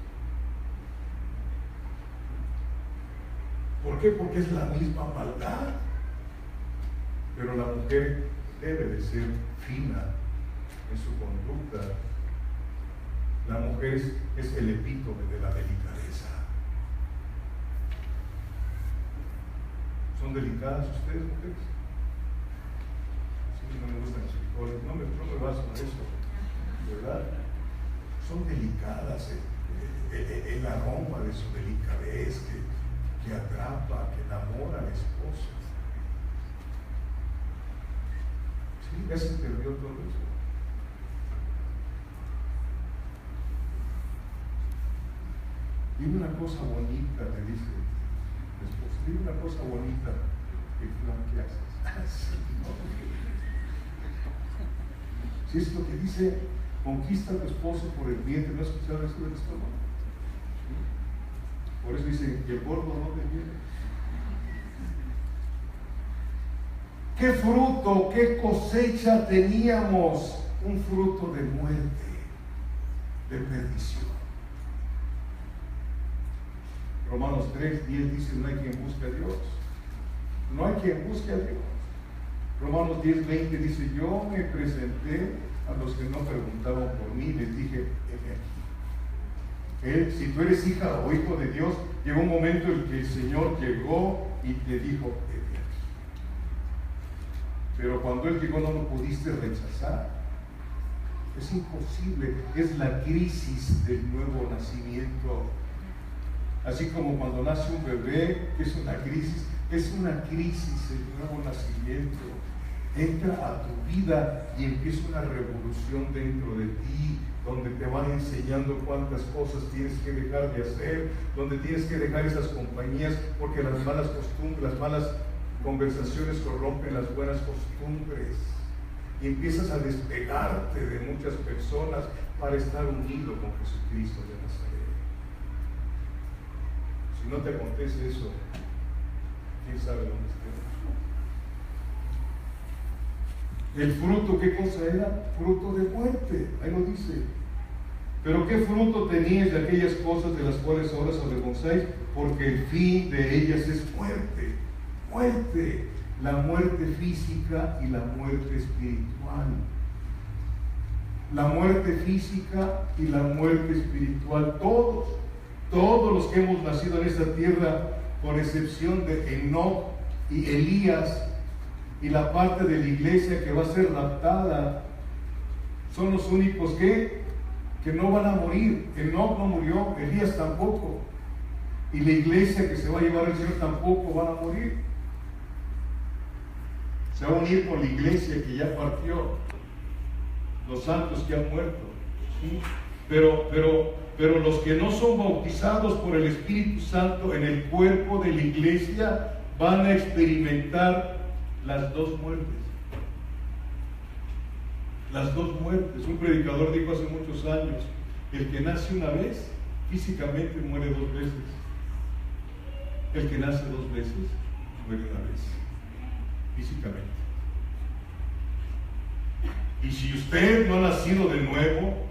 ¿Por qué? Porque es la misma maldad. Pero la mujer debe de ser fina en su conducta. La mujer es el epítome de la delicadeza. ¿Son delicadas ustedes, mujeres? Sí, no me gustan los frijoles, no me baso en eso, ¿verdad? Son delicadas el aroma de su delicadez que atrapa, que enamora al esposo. Sí, ya se perdió todo eso. Dime una cosa bonita, le dice el esposo, dime una cosa bonita. ¿Qué haces? Si es lo que dice, conquista a tu esposo por el vientre. ¿No has escuchado eso del estómago? Por eso dice, ¿y el gordo dónde viene? ¿Qué fruto, qué cosecha teníamos? Un fruto de muerte, de perdición. Romanos 3:10 dice, no hay quien busque a Dios. No hay quien busque a Dios. Romanos 10:20 dice, yo me presenté a los que no preguntaban por mí, les dije, heme aquí. Si tú eres hija o hijo de Dios, llegó un momento en que el Señor llegó y te dijo, heme aquí. Pero cuando Él llegó no lo pudiste rechazar. Es imposible, es la crisis del nuevo nacimiento. Así como cuando nace un bebé, es una crisis el nuevo nacimiento. Entra a tu vida y empieza una revolución dentro de ti, donde te van enseñando cuántas cosas tienes que dejar de hacer, donde tienes que dejar esas compañías, porque las malas costumbres, las malas conversaciones corrompen las buenas costumbres. Y empiezas a despegarte de muchas personas para estar unido con Jesucristo de Nazaret. Si no te acontece eso, quién sabe dónde estemos. El fruto, ¿qué cosa era? Fruto de muerte, ahí lo dice. Pero ¿qué fruto teníais de aquellas cosas de las cuales ahora os avergonzáis? Porque el fin de ellas es muerte. Muerte, la muerte física y la muerte espiritual. La muerte física y la muerte espiritual, todos los que hemos nacido en esta tierra, con excepción de Enoc y Elías y la parte de la iglesia que va a ser raptada, son los únicos que no van a morir. Enoc no murió, Elías tampoco, y la iglesia que se va a llevar al Señor tampoco van a morir. Se va a unir con la iglesia que ya partió, los santos que han muerto, ¿sí? Pero los que no son bautizados por el Espíritu Santo en el cuerpo de la iglesia van a experimentar las dos muertes. Las dos muertes. Un predicador dijo hace muchos años, el que nace una vez, físicamente muere dos veces. El que nace dos veces, muere una vez, físicamente. Y si usted no ha nacido de nuevo,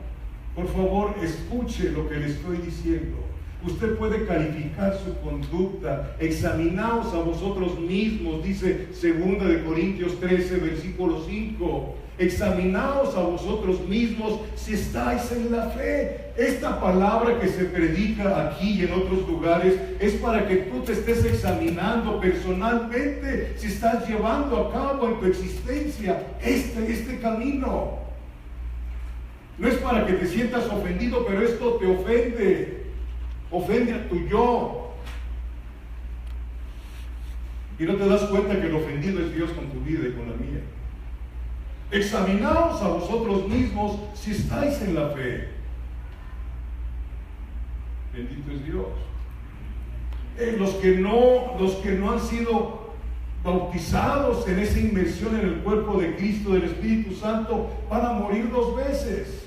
por favor, escuche lo que le estoy diciendo. Usted puede calificar su conducta. Examinaos a vosotros mismos, dice 2 Corintios 13, versículo 5. Examinaos a vosotros mismos si estáis en la fe. Esta palabra que se predica aquí y en otros lugares es para que tú te estés examinando personalmente si estás llevando a cabo en tu existencia este camino. No es para que te sientas ofendido, pero esto te ofende. ofende a tu yo. Y no te das cuenta que el ofendido es Dios con tu vida y con la mía. Examinaos a vosotros mismos si estáis en la fe. Bendito es Dios. Los que no han sido bautizados en esa inmersión en el cuerpo de Cristo, del Espíritu Santo, van a morir 2 veces.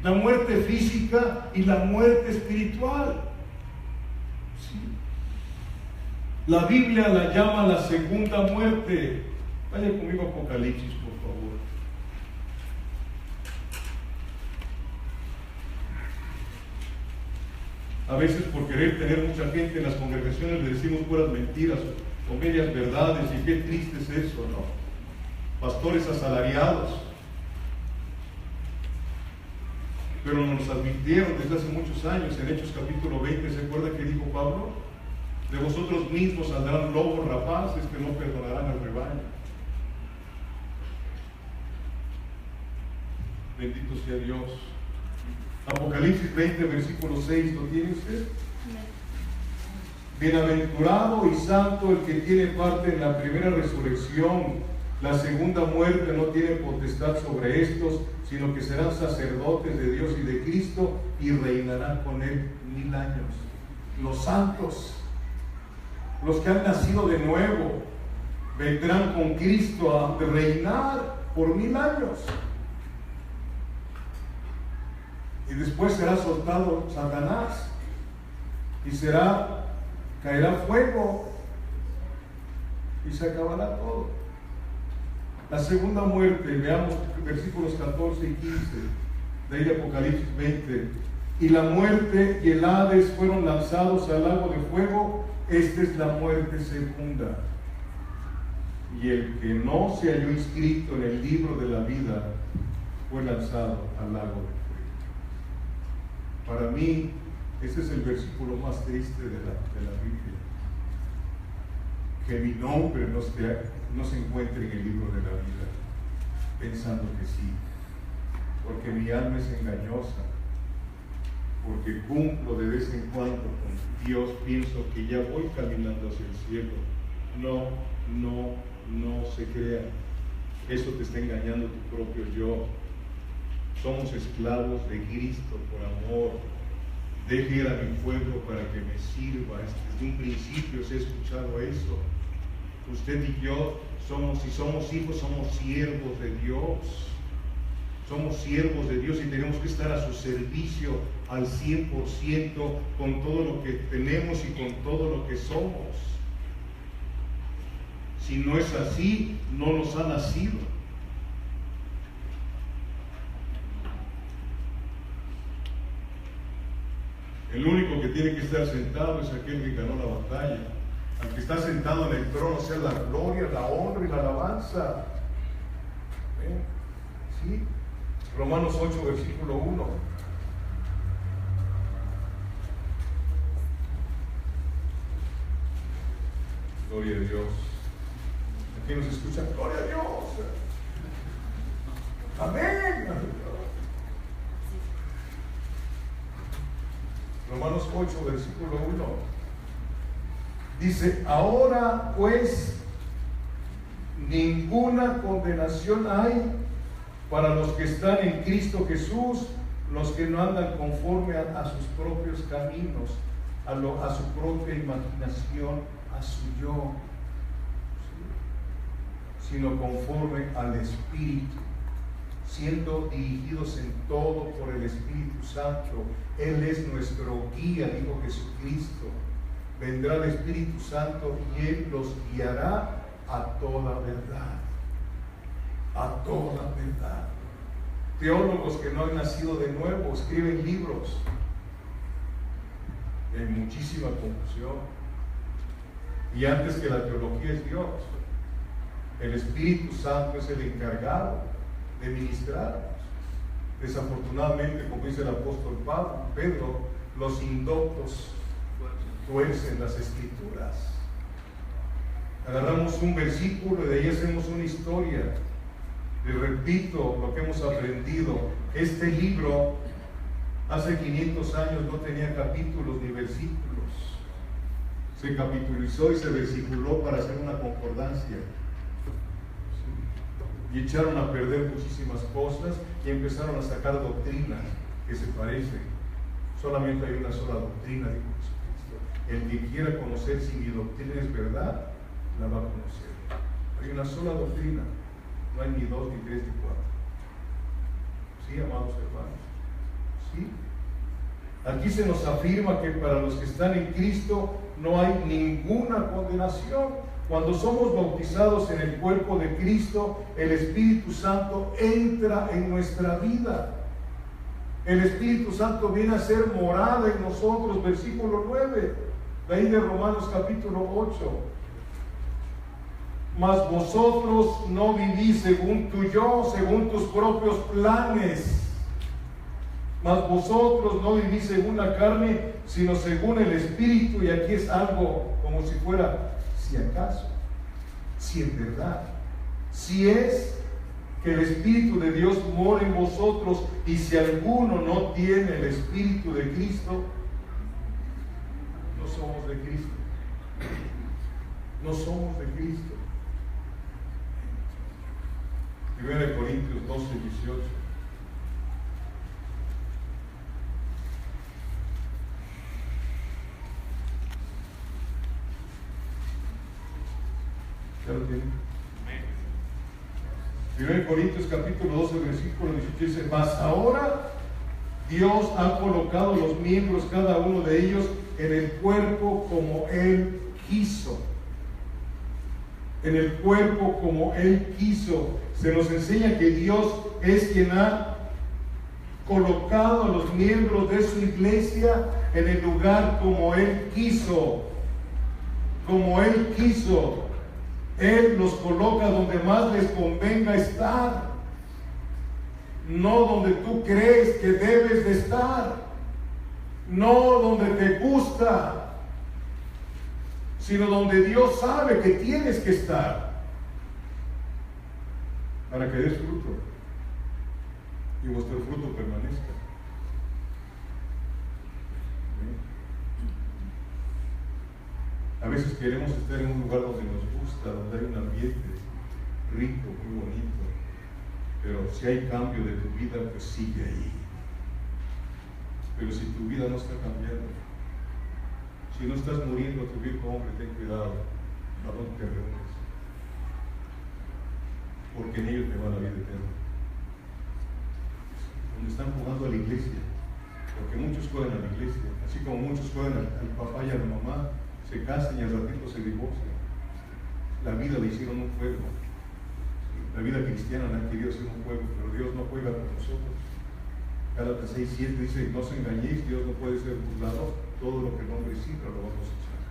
La muerte física y la muerte espiritual. Sí. La Biblia la llama la segunda muerte. Vaya conmigo a Apocalipsis, por favor. A veces por querer tener mucha gente en las congregaciones le decimos puras mentiras o medias verdades, y qué triste es eso, ¿no? Pastores asalariados. Pero nos advirtieron desde hace muchos años, en Hechos capítulo 20, ¿se acuerda que dijo Pablo? De vosotros mismos saldrán lobos rapaces que no perdonarán al rebaño. Bendito sea Dios. Apocalipsis 20, versículo 6, ¿lo tiene usted? Bienaventurado y santo el que tiene parte en la primera resurrección. La segunda muerte no tiene potestad sobre estos, sino que serán sacerdotes de Dios y de Cristo y reinarán con él 1000 años. Los santos, los que han nacido de nuevo, vendrán con Cristo a reinar por 1000 años. Y después será soltado Satanás y caerá fuego y se acabará todo. La segunda muerte, veamos versículos 14 y 15 de ahí de Apocalipsis 20. Y la muerte y el Hades fueron lanzados al lago de fuego. Esta es la muerte segunda. Y el que no se halló inscrito en el libro de la vida fue lanzado al lago de fuego. Para mí, ese es el versículo más triste de la Biblia. Que mi nombre no se encuentre en el libro de la vida, pensando que sí, porque mi alma es engañosa, porque cumplo de vez en cuando con Dios, pienso que ya voy caminando hacia el cielo. No se crea, eso te está engañando tu propio yo. Somos esclavos de Cristo por amor. Deje ir a mi pueblo para que me sirva. Desde un principio se ha escuchado eso. Usted y yo si somos hijos, somos siervos de Dios. Somos siervos de Dios y tenemos que estar a su servicio al 100% con todo lo que tenemos y con todo lo que somos. Si no es así, no nos ha nacido. El único que tiene que estar sentado es aquel que ganó la batalla. Al que está sentado en el trono sea la gloria, la honra y la alabanza. ¿Sí? Romanos 8, versículo 1. Gloria a Dios. Aquí nos escuchan, gloria a Dios. Amén. Romanos 8, versículo 1. Dice, ahora pues ninguna condenación hay para los que están en Cristo Jesús, los que no andan conforme a sus propios caminos, a su propia imaginación, a su yo, ¿sí? Sino conforme al Espíritu, siendo dirigidos en todo por el Espíritu Santo. Él es nuestro guía, dijo Jesucristo. Vendrá el Espíritu Santo y Él los guiará a toda verdad. A toda verdad. Teólogos que no han nacido de nuevo escriben libros en muchísima confusión. Y antes que la teología es Dios, el Espíritu Santo es el encargado de ministrarnos. Desafortunadamente, como dice el apóstol Pedro, los indoctos tuercen las Escrituras. Agarramos un versículo y de ahí hacemos una historia. Les repito lo que hemos aprendido. Este libro Hace 500 años no tenía capítulos ni versículos. Se capitulizó y se versiculó para hacer una concordancia. Y echaron a perder muchísimas cosas y empezaron a sacar doctrinas que se parecen. Solamente hay una sola doctrina, dijo Jesucristo. El que quiera conocer si mi doctrina es verdad, la va a conocer. Hay una sola doctrina, no hay ni dos, ni tres, ni cuatro. ¿Sí, amados hermanos? ¿Sí? Aquí se nos afirma que para los que están en Cristo no hay ninguna condenación. Cuando somos bautizados en el cuerpo de Cristo, el Espíritu Santo entra en nuestra vida. El Espíritu Santo viene a ser morada en nosotros, versículo 9, de ahí de Romanos capítulo 8. Mas vosotros no vivís según tu yo, según tus propios planes. Mas vosotros no vivís según la carne, sino según el Espíritu. Y aquí es algo como si fuera, si acaso, si en verdad, si es que el Espíritu de Dios mora en vosotros, y si alguno no tiene el Espíritu de Cristo, no somos de Cristo. No somos de Cristo. 1 Corintios 12, 18. ¿Ya lo tienen? 1 Corintios capítulo 12, versículo 18 dice: mas ahora Dios ha colocado los miembros, cada uno de ellos, en el cuerpo como Él quiso. En el cuerpo como Él quiso. Se nos enseña que Dios es quien ha colocado a los miembros de su iglesia en el lugar como Él quiso. Como Él quiso. Él los coloca donde más les convenga estar, no donde tú crees que debes de estar, no donde te gusta, sino donde Dios sabe que tienes que estar, para que des fruto y vuestro fruto permanezca. A veces queremos estar en un lugar donde nos gusta, donde hay un ambiente rico, muy bonito, pero si hay cambio de tu vida, pues sigue ahí. Pero si tu vida no está cambiando, si no estás muriendo a tu viejo hombre, ten cuidado a dónde te reúnes, porque en ellos te va la vida eterna. Donde están jugando a la iglesia, porque muchos juegan a la iglesia, así como muchos juegan al papá y a la mamá, se casan y al ratito se divorcian. La vida le hicieron un juego. La vida cristiana la ha querido hacer un juego, pero Dios no juega con nosotros. Gálatas 6:7 dice: no os engañéis, Dios no puede ser burlado, todo lo que el hombre siembra lo va a cosechar,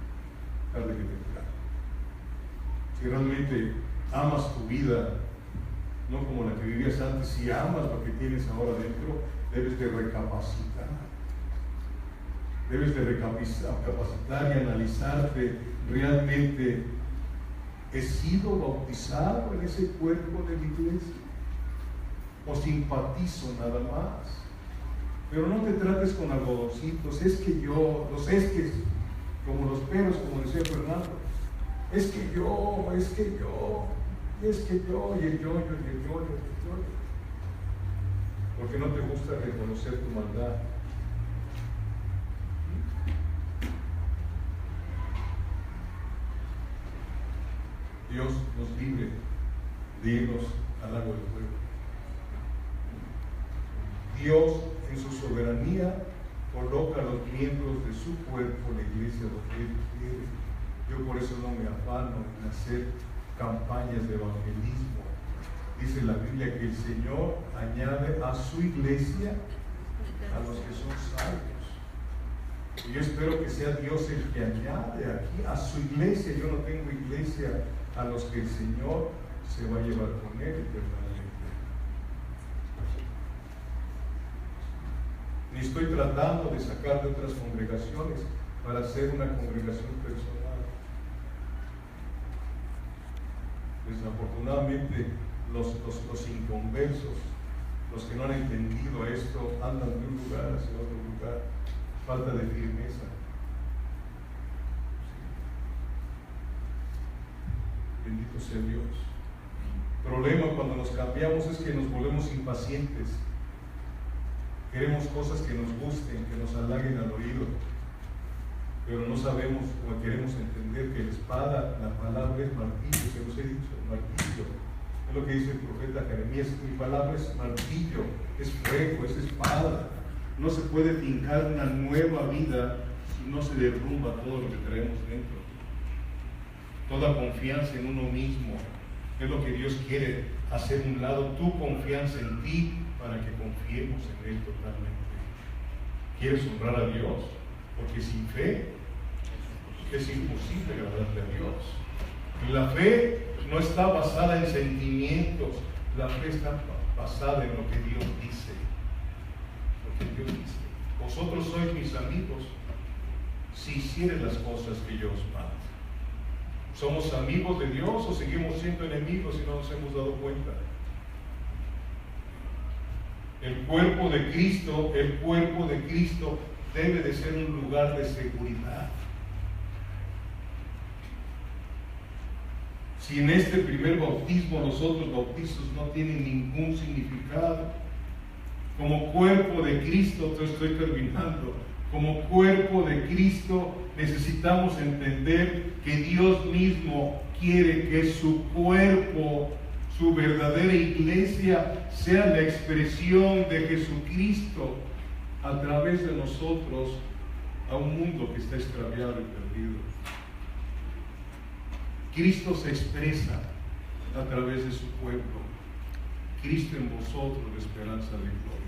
tarde que temprano. Si realmente amas tu vida, no como la que vivías antes, si amas lo que tienes ahora dentro, debes de recapacitar. Debes de recapacitar y analizarte. ¿Realmente he sido bautizado en ese cuerpo de la iglesia? ¿O simpatizo nada más? Pero no te trates con algodoncitos. Es que yo, los es que, como los peros, como decía Fernando, es que yo, y el yo. Porque no te gusta reconocer tu maldad. Dios nos libre de irnos al lago del fuego. Dios, en su soberanía, coloca a los miembros de su cuerpo, la iglesia, donde Él quiere. Yo por eso no me afano en hacer campañas de evangelismo. Dice la Biblia que el Señor añade a su iglesia a los que son salvos. Y yo espero que sea Dios el que añade aquí a su iglesia. Yo no tengo iglesia a los que el Señor se va a llevar con Él eternamente. Ni estoy tratando de sacar de otras congregaciones para hacer una congregación personal. Desafortunadamente, los inconversos Los que no han entendido esto andan de un lugar hacia otro lugar. Falta de firmeza. Bendito sea Dios. El problema cuando nos cambiamos es que nos volvemos impacientes. Queremos cosas que nos gusten, que nos halaguen al oído, pero no sabemos o queremos entender que la espada, la palabra es martillo, se los he dicho, martillo. Es lo que dice el profeta Jeremías: mi palabra es martillo, es fuego, es espada. No se puede fincar una nueva vida si no se derrumba todo lo que traemos dentro. Toda confianza en uno mismo es lo que Dios quiere hacer un lado, tu confianza en ti, para que confiemos en Él totalmente. ¿Quieres honrar a Dios? Porque sin fe es imposible agradarle a Dios. Y la fe no está basada en sentimientos, la fe está basada en lo que Dios dice. Lo que Dios dice: vosotros sois mis amigos si hicieres las cosas que yo os mando. ¿Somos amigos de Dios o seguimos siendo enemigos y no nos hemos dado cuenta? El cuerpo de Cristo debe de ser un lugar de seguridad. Si en este primer bautismo los otros bautizos no tienen ningún significado, como cuerpo de Cristo, te estoy terminando, como cuerpo de Cristo necesitamos entender que Dios mismo quiere que su cuerpo, su verdadera iglesia, sea la expresión de Jesucristo a través de nosotros a un mundo que está extraviado y perdido. Cristo se expresa a través de su pueblo. Cristo en vosotros, la esperanza de gloria.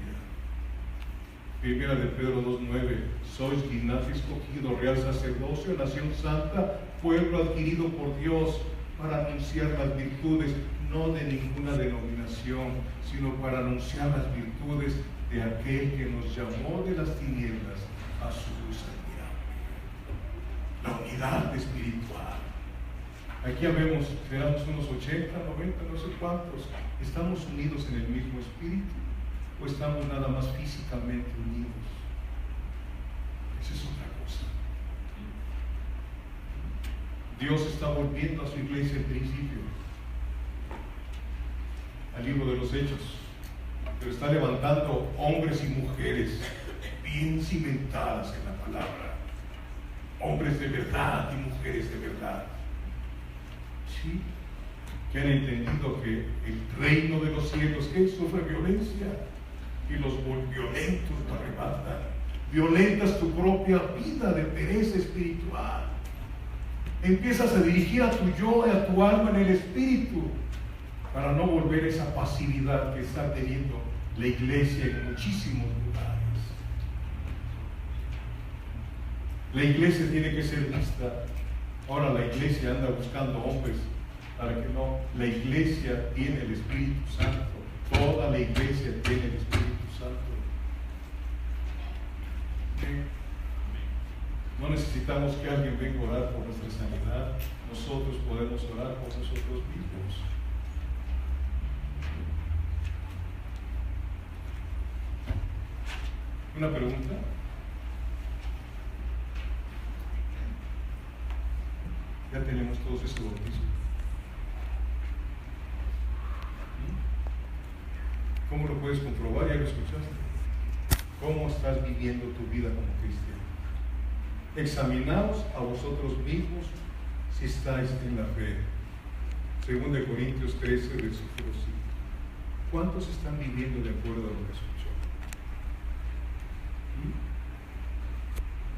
Primera de Pedro 2:9: sois linaje escogido, real sacerdocio, nación santa, pueblo adquirido por Dios, para anunciar las virtudes, no de ninguna denominación, sino para anunciar las virtudes de aquel que nos llamó de las tinieblas a su luz admirable. La unidad espiritual. Aquí habemos, seramos unos 80, 90, no sé cuántos. ¿Estamos unidos en el mismo espíritu o estamos nada más físicamente unidos? Esa es otra cosa. Dios está volviendo a su iglesia al principio, al libro de los Hechos, pero está levantando hombres y mujeres bien cimentadas en la palabra, hombres de verdad y mujeres de verdad, ¿sí? Que han entendido que el reino de los cielos, que sufre violencia, y los violentos lo arrebatan. Violentas tu propia vida de pereza espiritual. Empiezas a dirigir a tu yo y a tu alma en el espíritu, para no volver esa pasividad que está teniendo la iglesia en muchísimos lugares. La iglesia tiene que ser vista. Ahora la iglesia anda buscando hombres para que no. La iglesia tiene el Espíritu Santo. Toda la iglesia tiene el Espíritu Santo. No necesitamos que alguien venga a orar por nuestra sanidad. Nosotros podemos orar por nosotros mismos. ¿Una pregunta? Ya tenemos todos ese bautismo. ¿Cómo lo puedes comprobar? Ya lo escuchaste. ¿Cómo estás viviendo tu vida como cristiano? Examinaos a vosotros mismos si estáis en la fe. 2 Corintios 13, versículo 5. ¿Cuántos están viviendo de acuerdo a lo que escuchó?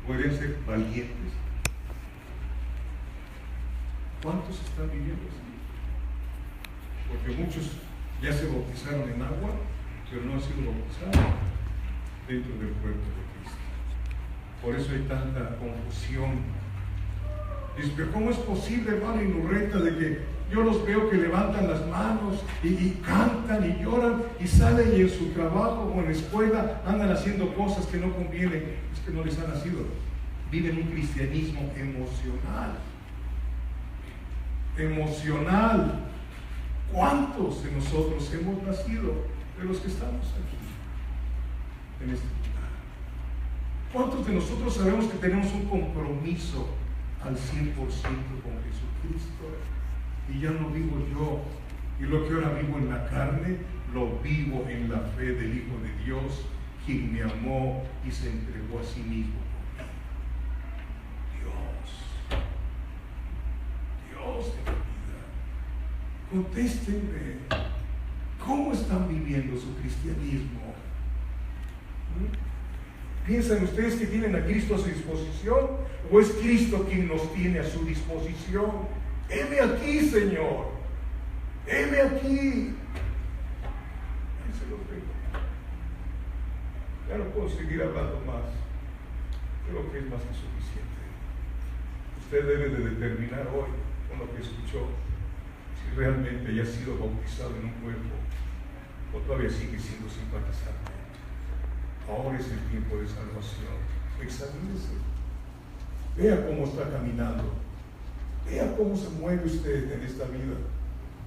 ¿Pueden ser valientes? ¿Cuántos están viviendo así? Porque muchos ya se bautizaron en agua, pero no han sido bautizados dentro del cuerpo de Cristo. Por eso hay tanta confusión. Dice, pero ¿cómo es posible, hermano Inurreta, de que yo los veo que levantan las manos y cantan y lloran y salen y en su trabajo o en la escuela andan haciendo cosas que no convienen? Es que no les ha nacido. Viven un cristianismo emocional. Emocional. ¿Cuántos de nosotros hemos nacido de los que estamos aquí, en este lugar? ¿Cuántos de nosotros sabemos que tenemos un compromiso al 100% con Jesucristo? Y ya no vivo yo, y lo que ahora vivo en la carne, lo vivo en la fe del Hijo de Dios, quien me amó y se entregó a sí mismo por mí. Dios de mi vida, contéstenme, ¿cómo están viviendo su cristianismo? ¿Piensan ustedes que tienen a Cristo a su disposición? ¿O es Cristo quien nos tiene a su disposición? Heme aquí, Señor. Heme aquí. Ahí se los dejo. Ya no puedo seguir hablando más. Creo que es más que suficiente. Usted debe de determinar hoy, con lo que escuchó, si realmente haya sido bautizado en un cuerpo o todavía sigue siendo simpatizante. Ahora es el tiempo de salvación. Examínese. Vea cómo está caminando. Vea cómo se mueve usted en esta vida.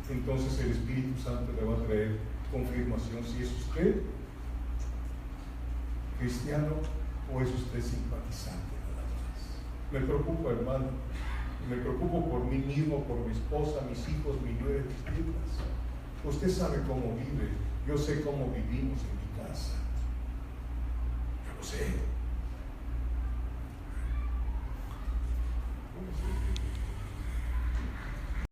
Entonces el Espíritu Santo le va a traer confirmación si es usted cristiano o es usted simpatizante nada más. Me preocupa, hermano. Me preocupo por mí mismo, por mi esposa, mis hijos, mi nuera, mis hijas. Usted sabe cómo vive. Yo sé cómo vivimos en mi casa. Yo lo sé.